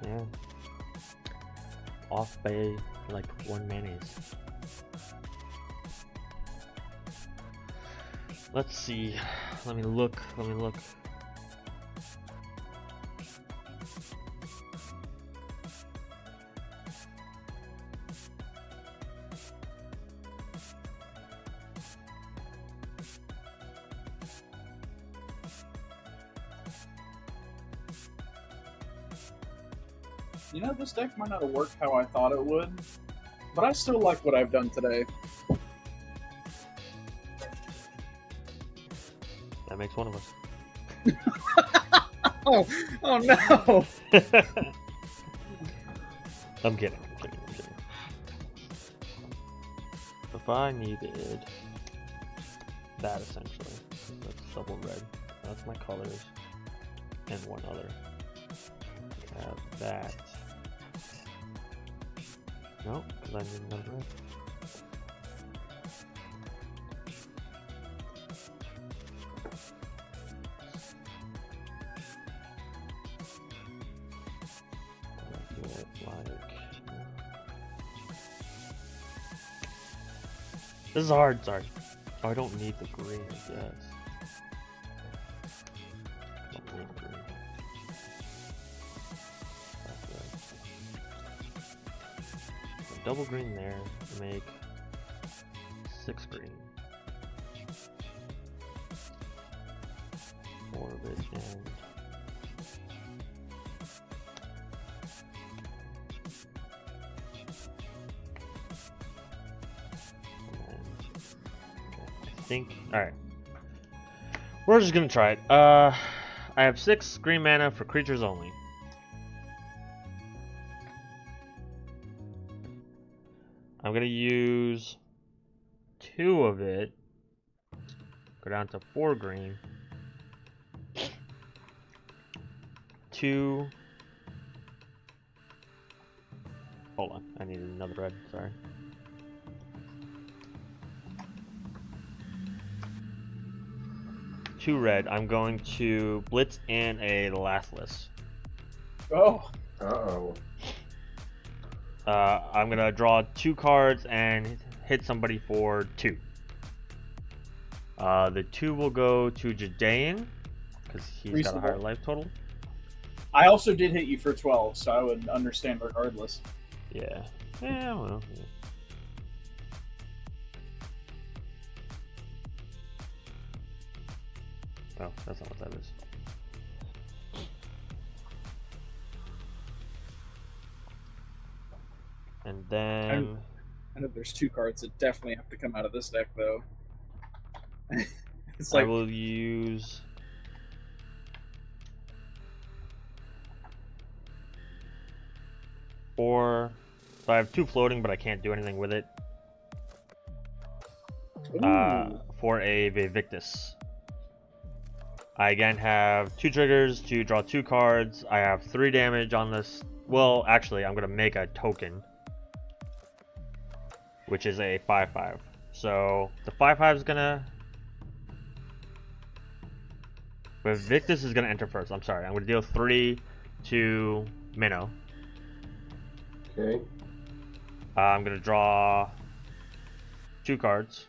Yeah. Off by like 1 mayonnaise. Let's see. Let me look. You know, this deck might not have worked how I thought it would, but I still like what I've done today. That makes one of us. Oh no! I'm kidding. If I needed that, essentially, that's double red. That's my colors, and one other. Have that. No, because I need another red. This is hard, sorry. Oh, I don't need the green, I guess. Don't need green. So double green there to make 6 green. 4 of it and alright. We're just gonna try it. I have 6 green mana for creatures only. I'm gonna use 2 of it. Go down to 4 green. 2. Hold on, I needed another red, sorry. Two red. I'm going to blitz and a lastless. Oh. Uh-oh. I'm gonna draw 2 cards and hit somebody for 2. The 2 will go to Jidayun because he's got a higher life total. I also did hit you for 12, so I would understand regardless. Yeah. Yeah, well. Yeah. Oh, that's not what that is. And then... I know there's 2 cards that definitely have to come out of this deck, though. It's I will use... So I have 2 floating, but I can't do anything with it. For a Vivictus. I again have 2 triggers to draw 2 cards. I have 3 damage on this. Well, actually, I'm going to make a token, which is a 5/5. So the 5/5 is going to... Vivictus is going to enter first. I'm sorry. I'm going to deal 3 to Minnow. Okay. I'm going to draw 2 cards.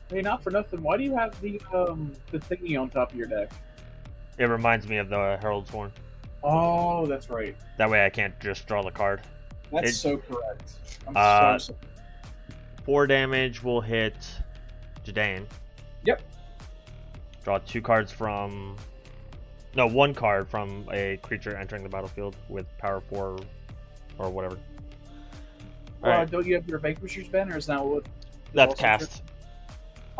Hey, not for nothing. Why do you have the thingy on top of your deck? It reminds me of the Herald Sworn. Oh, that's right. That way I can't just draw the card. That's so correct. I'm so sorry. 4 damage will hit Jidayun. Yep. Draw 2 cards from... No, 1 card from a creature entering the battlefield with power 4 or whatever. Right. Don't you have your Vanquisher's Ben, or is that what? That's cast.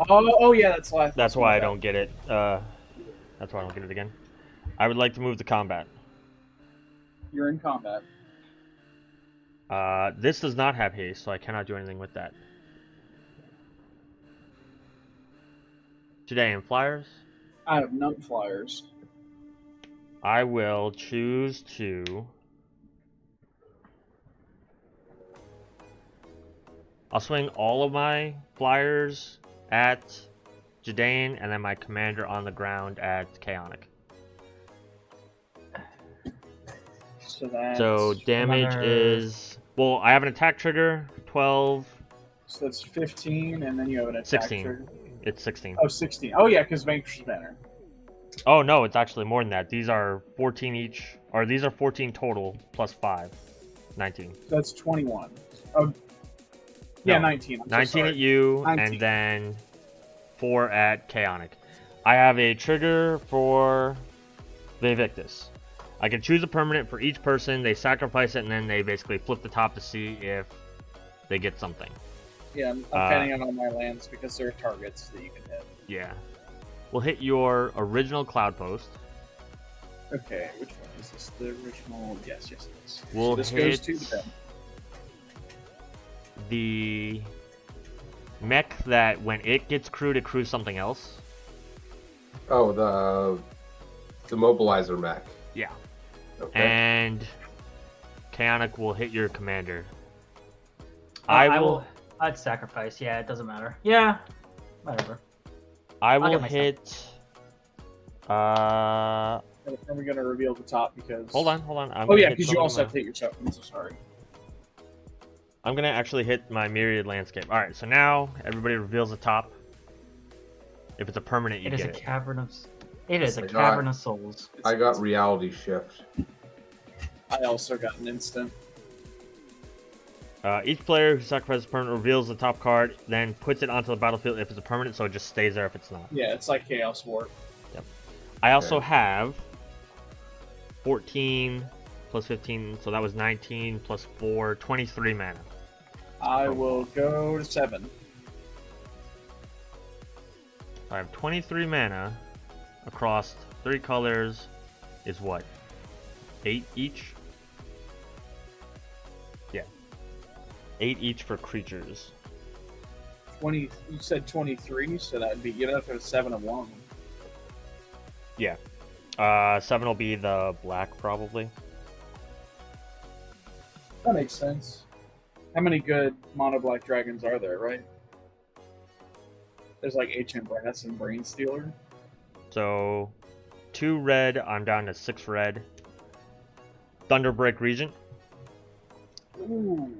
Oh yeah, that's last. That's why I don't get it. That's why I don't get it again. I would like to move to combat. You're in combat. This does not have haste, so I cannot do anything with that. Jidayun flyers. I have none flyers. I will choose to... I'll swing all of my flyers at Jidayun and then my commander on the ground at Kayonniik. So damage is... Well, I have an attack trigger, 12... So that's 15, and then you have an attack 16. trigger. It's 16. Oh, 16. Oh yeah, because Vanquisher's Banner. Oh no, it's actually more than that. These are 14 each, or these are 14 total plus 5. 19. That's 21. Oh, yeah, no, 19. 19 at you, 19. And then 4 at Kayonniik. I have a trigger for Vivictus. I can choose a permanent for each person. They sacrifice it, and then they basically flip the top to see if they get something. Yeah, I'm panning on all my lands because there are targets that you can hit. Yeah. We'll hit your original Cloud Post. Okay, which one is this? The original? Yes, it is. We'll so this hit goes to them. the mech that when it gets crewed, it crews something else. Oh, the mobilizer mech. Yeah. Okay. And Kayonniik will hit your commander. I'd sacrifice. Yeah, it doesn't matter. Yeah, whatever. I will get my hit. Are we going to reveal the top because... Hold on. Oh yeah, because you also have to hit your tokens, so sorry. I'm gonna actually hit my Myriad Landscape. Alright, so now everybody reveals the top. If it's a permanent, you It is get a it. cavern of... It is a I cavern got- of souls. I got reality shift. I also got an instant. Each player who sacrifices a permanent reveals the top card, then puts it onto the battlefield if it's a permanent, so it just stays there if it's not. Yeah, it's like Chaos Warp. I also have 14 plus 15, so that was 19 plus 4, 23 mana. I will go to 7. I have 23 mana across 3 colors is what? 8 each? Yeah. 8 each for creatures. 20. You said 23, so that would be... You'd have to have 7 of 1. Yeah. 7 will be the black, probably. That makes sense. How many good mono black dragons are there, right? There's like Ancient Brass and Brain Stealer. So, 2 red, I'm down to 6 red. Thunderbreak Regent. Ooh.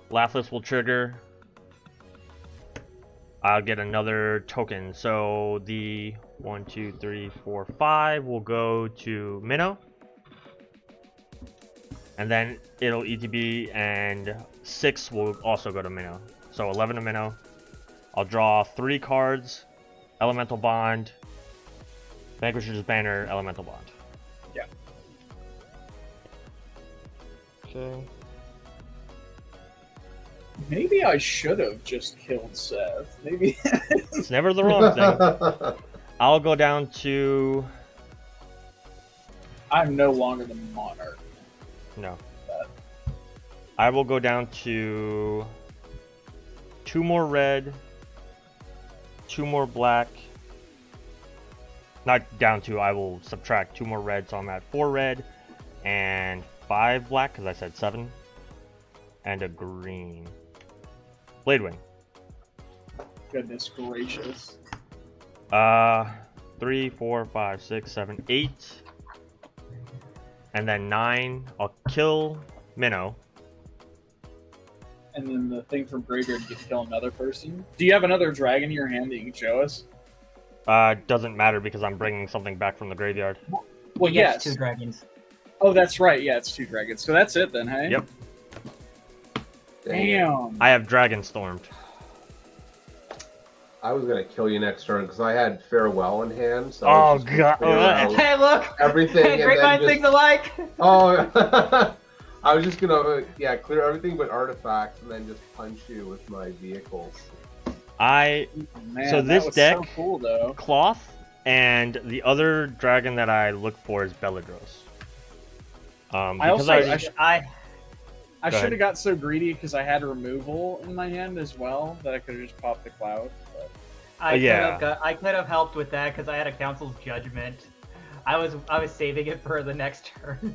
Laughless will trigger. I'll get another token. So the 1, 2, 3, 4, 5 will go to Minnow. And then it'll ETB, and 6 will also go to Minnow. So 11 to Minnow. I'll draw 3 cards. Elemental Bond. Vanquisher's Banner, Elemental Bond. Yeah. Okay. Maybe I should have just killed Seth. Maybe. It's never the wrong thing. I'll go down to... I'm no longer the monarch. No. I will go down to 2 more red, 2 more black. Not down to, I will subtract 2 more red, so I'm at 4 red and 5 black, because I said 7. And a green. Bladewing. Goodness gracious. 3, 4, 5, 6, 7, 8. And then 9. I'll kill Minnow. And then the thing from Graveyard gets to kill another person. Do you have another dragon in your hand that you can show us? Doesn't matter because I'm bringing something back from the graveyard. Well, yes. 2 dragons. Oh, that's right. Yeah, it's 2 dragons. So that's it then, hey? Yep. Damn. I have Dragon Stormed. I was gonna kill you next turn because I had Farewell in hand. So Oh, God. Hey, look! Everything. Hey, and great then minds think alike! Oh, I was just gonna clear everything but artifacts and then just punch you with my vehicles. Man, So that this was deck- so cool, though. Cloth, and the other dragon that I look for is Belladros. I Because also I Go should ahead. have got so greedy because I had removal in my hand as well that I could have just popped the cloud. But... I could have helped with that because I had a Council's Judgment. I was saving it for the next turn.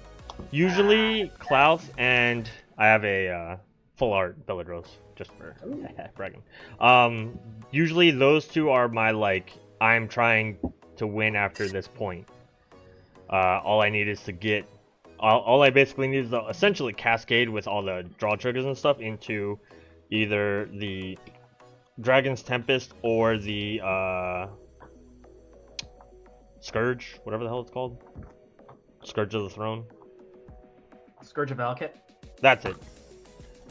usually Cloth, and I have a full art Belladros just for bragging. Usually those 2 are my I'm trying to win after this point. All I need is to get. All I basically need is to essentially cascade with all the draw triggers and stuff into either the Dragon's Tempest or the Scourge, whatever the hell it's called. Scourge of the Throne. Scourge of Valakut. That's it.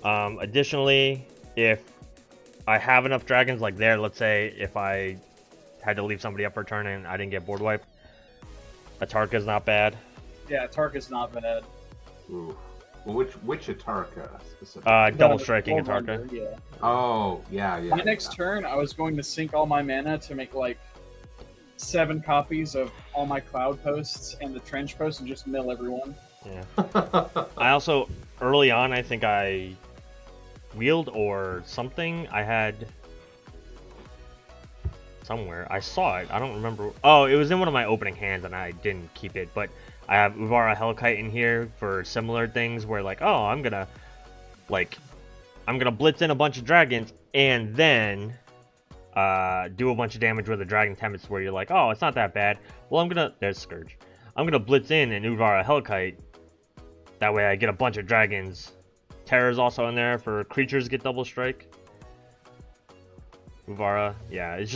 Additionally, if I have enough dragons let's say if I had to leave somebody up for a turn and I didn't get board wiped, Atarka's not bad. Yeah, Tarka's not bad. Ooh. Well, which Atarka specifically? Double striking Gold Atarka. Hunter, yeah. Oh, yeah. My next turn, I was going to sink all my mana to make like 7 copies of all my cloud posts and the trench posts and just mill everyone. Yeah. I also, early on, I think I wheeled or something. I had somewhere. I saw it. I don't remember. Oh, it was in one of my opening hands and I didn't keep it. But I have Uvara Hellkite in here for similar things where like, oh, I'm gonna blitz in a bunch of dragons and then do a bunch of damage with a Dragon Tempest where you're like, oh, it's not that bad. Well, there's Scourge. I'm gonna blitz in an Uvara Hellkite. That way I get a bunch of dragons. Terror's also in there for creatures get double strike. Uvara, yeah, it's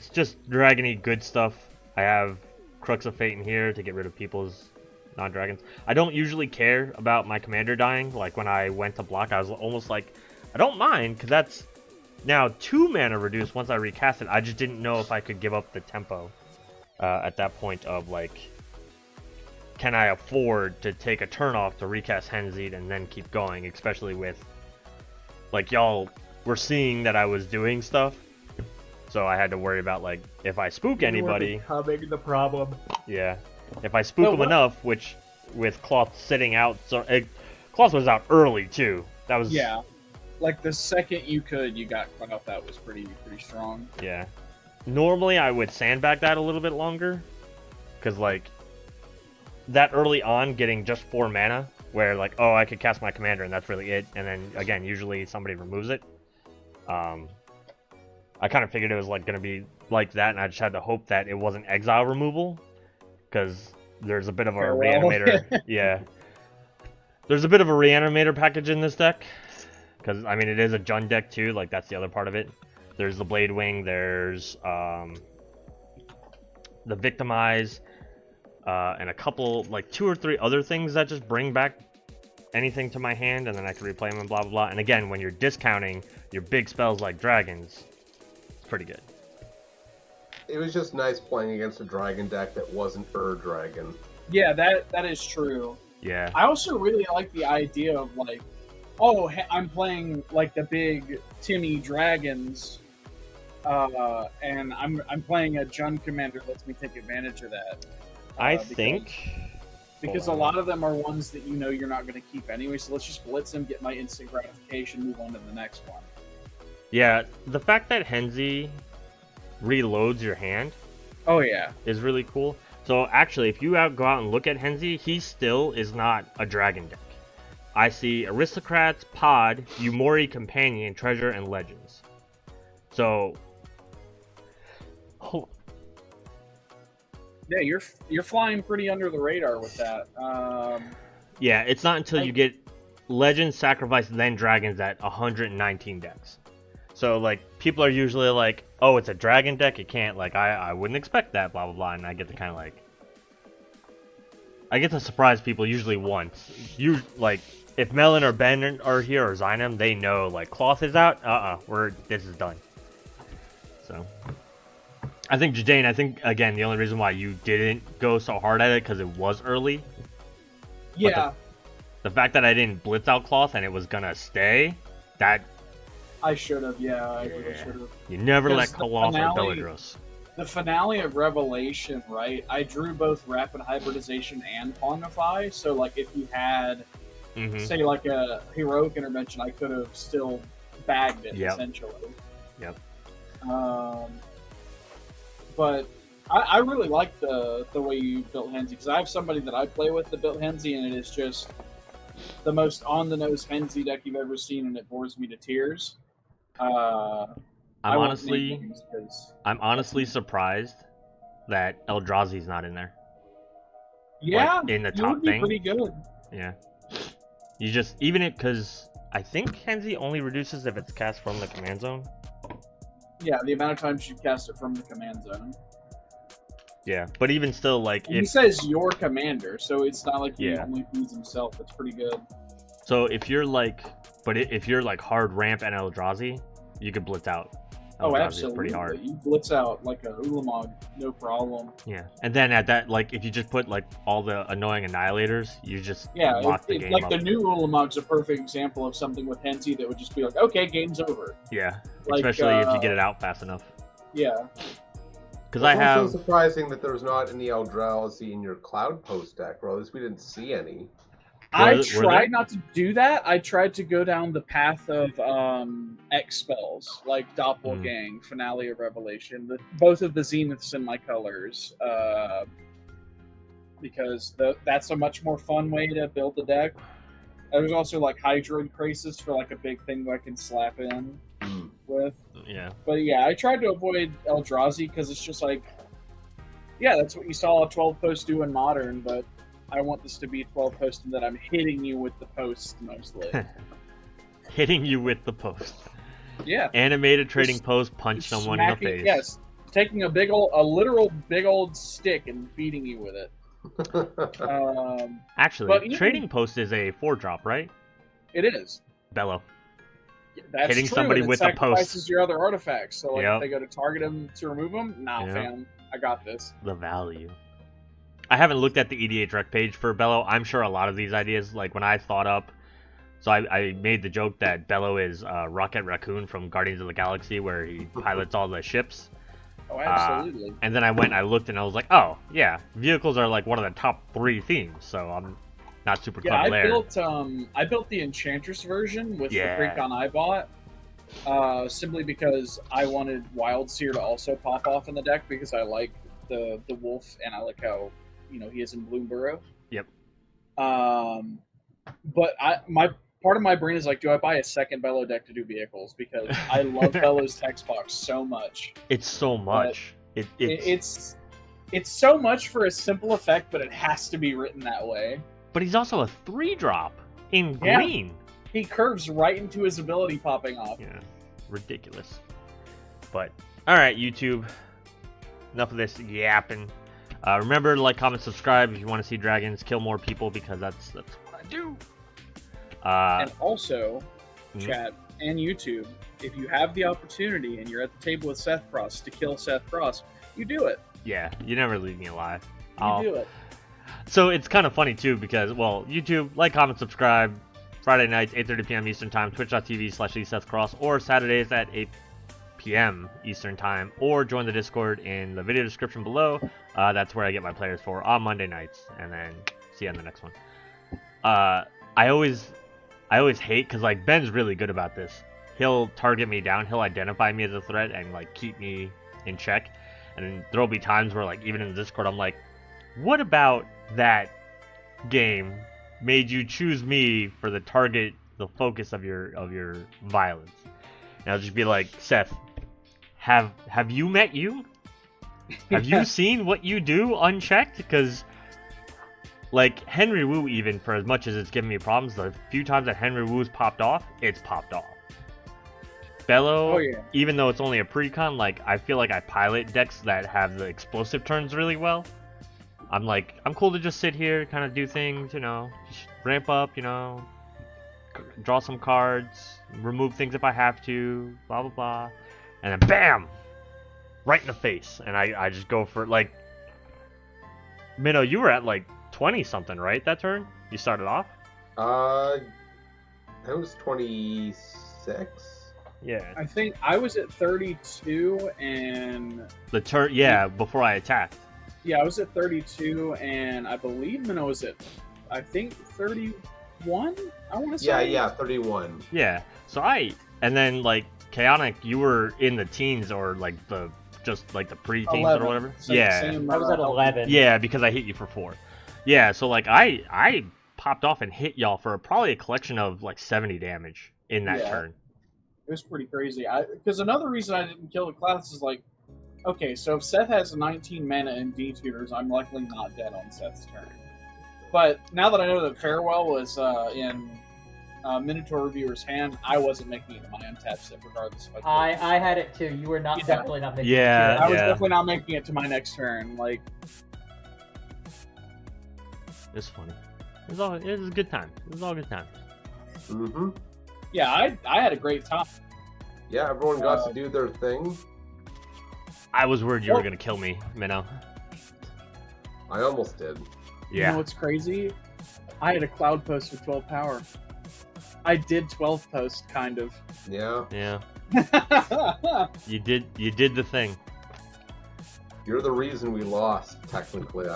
just dragony good stuff. I have Crux of Fate in here to get rid of people's non-dragons. I don't usually care about my commander dying. Like when I went to block, I was almost like, I don't mind, because that's now 2 mana reduced once I recast it. I just didn't know if I could give up the tempo at that point of like, can I afford to take a turn off to recast Henzie and then keep going, especially with, like, y'all were seeing that I was doing stuff. So I had to worry about, like, if I spook anybody... Becoming the problem. Yeah. If I spook them enough, which, with Cloth sitting out... Cloth was out early, too. That was... Yeah. Like, the second you could, you got Cloth. That was pretty strong. Yeah. Normally, I would sandbag that a little bit longer. Because, like, that early on, getting just 4 mana, where, like, oh, I could cast my commander, and that's really it. And then, again, usually somebody removes it. I kind of figured it was like going to be like that, and I just had to hope that it wasn't exile removal, because there's a bit of a reanimator. Yeah, there's a bit of a reanimator package in this deck, because I mean it is a Jund deck too. Like that's the other part of it. There's the Blade Wing. There's the Victimize, and a couple, like 2 or 3 other things that just bring back anything to my hand, and then I can replay them and blah blah blah. And again, when you're discounting your big spells like dragons, it's pretty good. It was just nice playing against a dragon deck that wasn't dragon. Yeah, that is true. Yeah. I also really like the idea of like, oh, I'm playing like the big Timmy dragons, and I'm playing a Jund commander that lets me take advantage of that. I think because a lot of them are ones that you know you're not going to keep anyway, so let's just blitz them, get my instant gratification, move on to the next one. Yeah, the fact that Henzie reloads your hand, oh yeah, is really cool. So actually, if you go out and look at Henzie, he still is not a dragon deck. I see Aristocrats, Pod, Yumori Companion, Treasure, and Legends. So, yeah, you're flying pretty under the radar with that. Yeah, it's not until you get Legends, Sacrifice, then Dragons at 119 decks. So, like, people are usually like, oh, it's a dragon deck, it can't, like, I wouldn't expect that, blah, blah, blah, and I get to kind of, like, I get to surprise people usually once. Like, if Melon or Ben are here, or Zynam, they know, like, Cloth is out, this is done. So, I think, Jidayun, again, the only reason why you didn't go so hard at it, because it was early. Yeah. The fact that I didn't blitz out Cloth and it was gonna stay, that... I should have, yeah, I really should have. You never let Cloth or Beladros. The finale of Revelation, right? I drew both Rapid Hybridization and Pongify, so, like, if you had, say, like, a Heroic Intervention, I could have still bagged it, essentially. Yep. But I really like the way you built Henzie, because I have somebody that I play with that built Henzie, and it is just the most on-the-nose Henzie deck you've ever seen, and it bores me to tears. I'm honestly surprised that Eldrazi's not in there. Yeah, like, in the top would be thing. Pretty good. Yeah. You just because I think Henzie only reduces if it's cast from the command zone. Yeah, the amount of times you cast it from the command zone. Yeah, but even still, like, he says your commander, so it's not like he only feeds himself. That's pretty good. So if you're like, if you're like hard ramp and Eldrazi, you could blitz out Oh, Eldrazi absolutely. is pretty hard. You blitz out like a Ulamog, no problem. Yeah, and then at that, like, if you just put like all the annoying annihilators, you just Yeah, lock the game like up. the new Ulamog's a perfect example of something with Henzie that would just be like, okay, game's over. Yeah, Like, especially if you get it out fast enough. Yeah. Because I have. It's also surprising that there's not any Eldrazi in your Cloud Post deck, or at least we didn't see any. I tried not to do that. I tried to go down the path of X spells, like Doppelgang, Finale of Revelation, both of the Zeniths in my colors, because that's a much more fun way to build the deck. There's also like Hydroid Crisis for like a big thing that I can slap in with. Yeah. But yeah, I tried to avoid Eldrazi because it's just like, yeah, that's what you saw a 12 post do in Modern, but I want this to be 12 post and that I'm hitting you with the post mostly. Hitting you with the post. Yeah. Animated trading post, punch someone in the face. Yes. Taking a literal big old stick and beating you with it. Actually, trading post is a 4-drop, right? It is. Bellow. That's hitting true, somebody and it with a post. sacrifices your other artifacts. So like, Yep. if they go to target them to remove them, nah, fam, I got this. The value. I haven't looked at the EDH rec page for Bellow. I'm sure a lot of these ideas, like when I thought up, so I made the joke that Bellow is Rocket Raccoon from Guardians of the Galaxy, where he pilots all the ships. Oh, absolutely. And then I looked and I was like, oh, yeah, vehicles are like one of the top 3 themes, so I'm not super clever there. I built the Enchantress version with the Precon I bought, simply because I wanted Wild Seer to also pop off in the deck because I like the wolf and I like how he is in Bloomburrow. Yep. But my part of my brain is like, do I buy a second Bellow deck to do vehicles? Because I love Bellow's text box so much. It's so much. It's so much for a simple effect, but it has to be written that way. But he's also a 3-drop in green. He curves right into his ability popping off. Yeah, ridiculous. But all right, YouTube. Enough of this yapping. Remember to like, comment, subscribe if you want to see dragons kill more people, because that's what I do. And also, chat and YouTube, if you have the opportunity and you're at the table with Seth Cross to kill Seth Cross, you do it. Yeah, you never leave me alive. You do it. So it's kind of funny too, because YouTube, like, comment, subscribe. Friday nights, 8:30 p.m. Eastern Time, twitch.tv/SethCross, or Saturdays at 8 p.m. Eastern Time, or join the Discord in the video description below. That's where I get my players for on Monday nights, and then see you on the next one. I always hate, because like Ben's really good about this. He'll target me down, he'll identify me as a threat and like keep me in check. And then there'll be times where like even in the Discord I'm like, what about that game made you choose me for the target, the focus of your violence? And I'll just be like, Seth, have you met you? Have you seen what you do unchecked? Because like Henry Wu, even for as much as it's given me problems, the few times that Henry Wu's popped off, it's popped off. Bellow, even though it's only a precon, like I feel like I pilot decks that have the explosive turns really well. I'm like, I'm cool to just sit here, kind of do things, just ramp up, draw some cards, remove things if I have to, blah blah blah, and then bam, right in the face, and I just go for like. Minnow, you were at like 20 something, right? That turn you started off. That was 26. Yeah. I think I was at 32 and the turn. Before I attacked. Yeah, I was at 32, and I believe Minnow was at, I think, 31. I want to say. Yeah, 31. Yeah. So and then like Kayonniik, you were in the teens or like the pre-teens or whatever. I was at 11. Yeah, because I hit you for 4. Yeah, so like I popped off and hit y'all for probably a collection of like 70 damage in that turn. It was pretty crazy. Because another reason I didn't kill the class is like, okay, so if Seth has 19 mana and D-tutors, I'm likely not dead on Seth's turn. But now that I know that Farewell was in Minotaur Reviewer's hand, I wasn't making it to my untapped set regardless if I had it too. You were definitely not making it. I was definitely not making it to my next turn. Like, it's funny. It was a good time. It was all good time. Mm-hmm. Yeah, I had a great time. Yeah, everyone got to do their thing. I was worried you were gonna kill me, Minnow. I almost did. You Yeah. know what's crazy? I had a cloud post with 12 power. I did 12 post, kind of. Yeah. Yeah. You did the thing. You're the reason we lost, technically.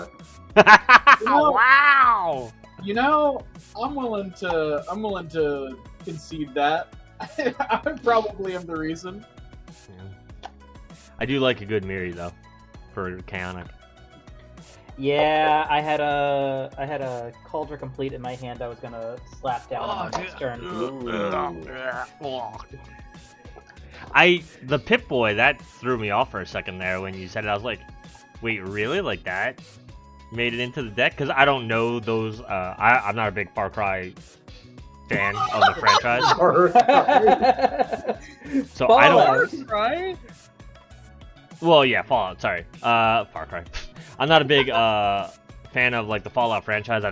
Wow. You know, I'm willing to concede that. I probably am the reason. Yeah. I do like a good Mirri though, for Kayonniik. Yeah, I had a Cauldron Complete in my hand. I was gonna slap down on my next turn. The Pip Boy, that threw me off for a second there when you said it. I was like, wait, really? Like that made it into the deck? Because I don't know those. I'm not a big Far Cry fan of the franchise, so I don't. Right? Well, yeah, Fallout. Sorry, Far Cry. I'm not a big fan of like the Fallout franchise.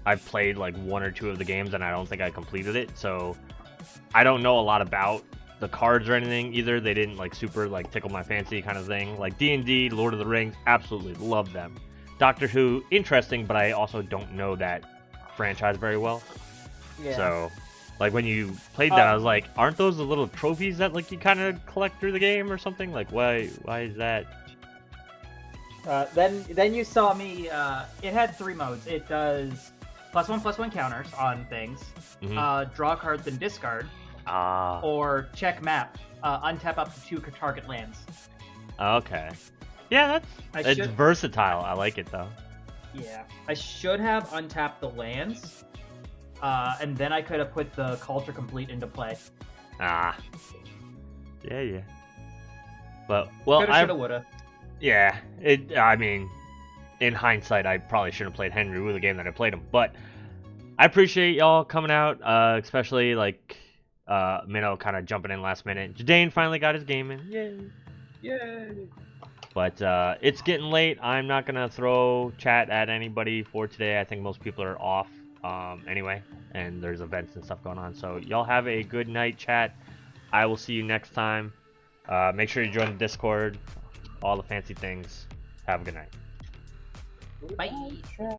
I've played like 1 or 2 of the games, and I don't think I completed it. So I don't know a lot about the cards or anything either. They didn't like super like tickle my fancy kind of thing. Like D&D, Lord of the Rings, absolutely love them. Doctor Who, interesting, but I also don't know that franchise very well. Yeah. So, like when you played that, I was like, aren't those the little trophies that like you kind of collect through the game or something? Like, why is that? Then you saw me. It had 3 modes. It does +1/+1 counters on things, draw cards and discard, or check map, untap up to 2 target lands. Okay. Yeah, it's versatile. I like it though. Yeah, I should have untapped the lands, and then I could have put the Cauldron Complete into play. Yeah. But well, Coulda, shoulda, woulda. Yeah, I mean, in hindsight, I probably shouldn't have played Henry with the game that I played him. But I appreciate y'all coming out, especially like Minnow kind of jumping in last minute. Jidayun finally got his game in. Yay! But it's getting late. I'm not gonna throw chat at anybody for today. I think most people are off anyway, and there's events and stuff going on. So y'all have a good night, chat. I will see you next time. Make sure you join the Discord. All the fancy things. Have a good night. Bye.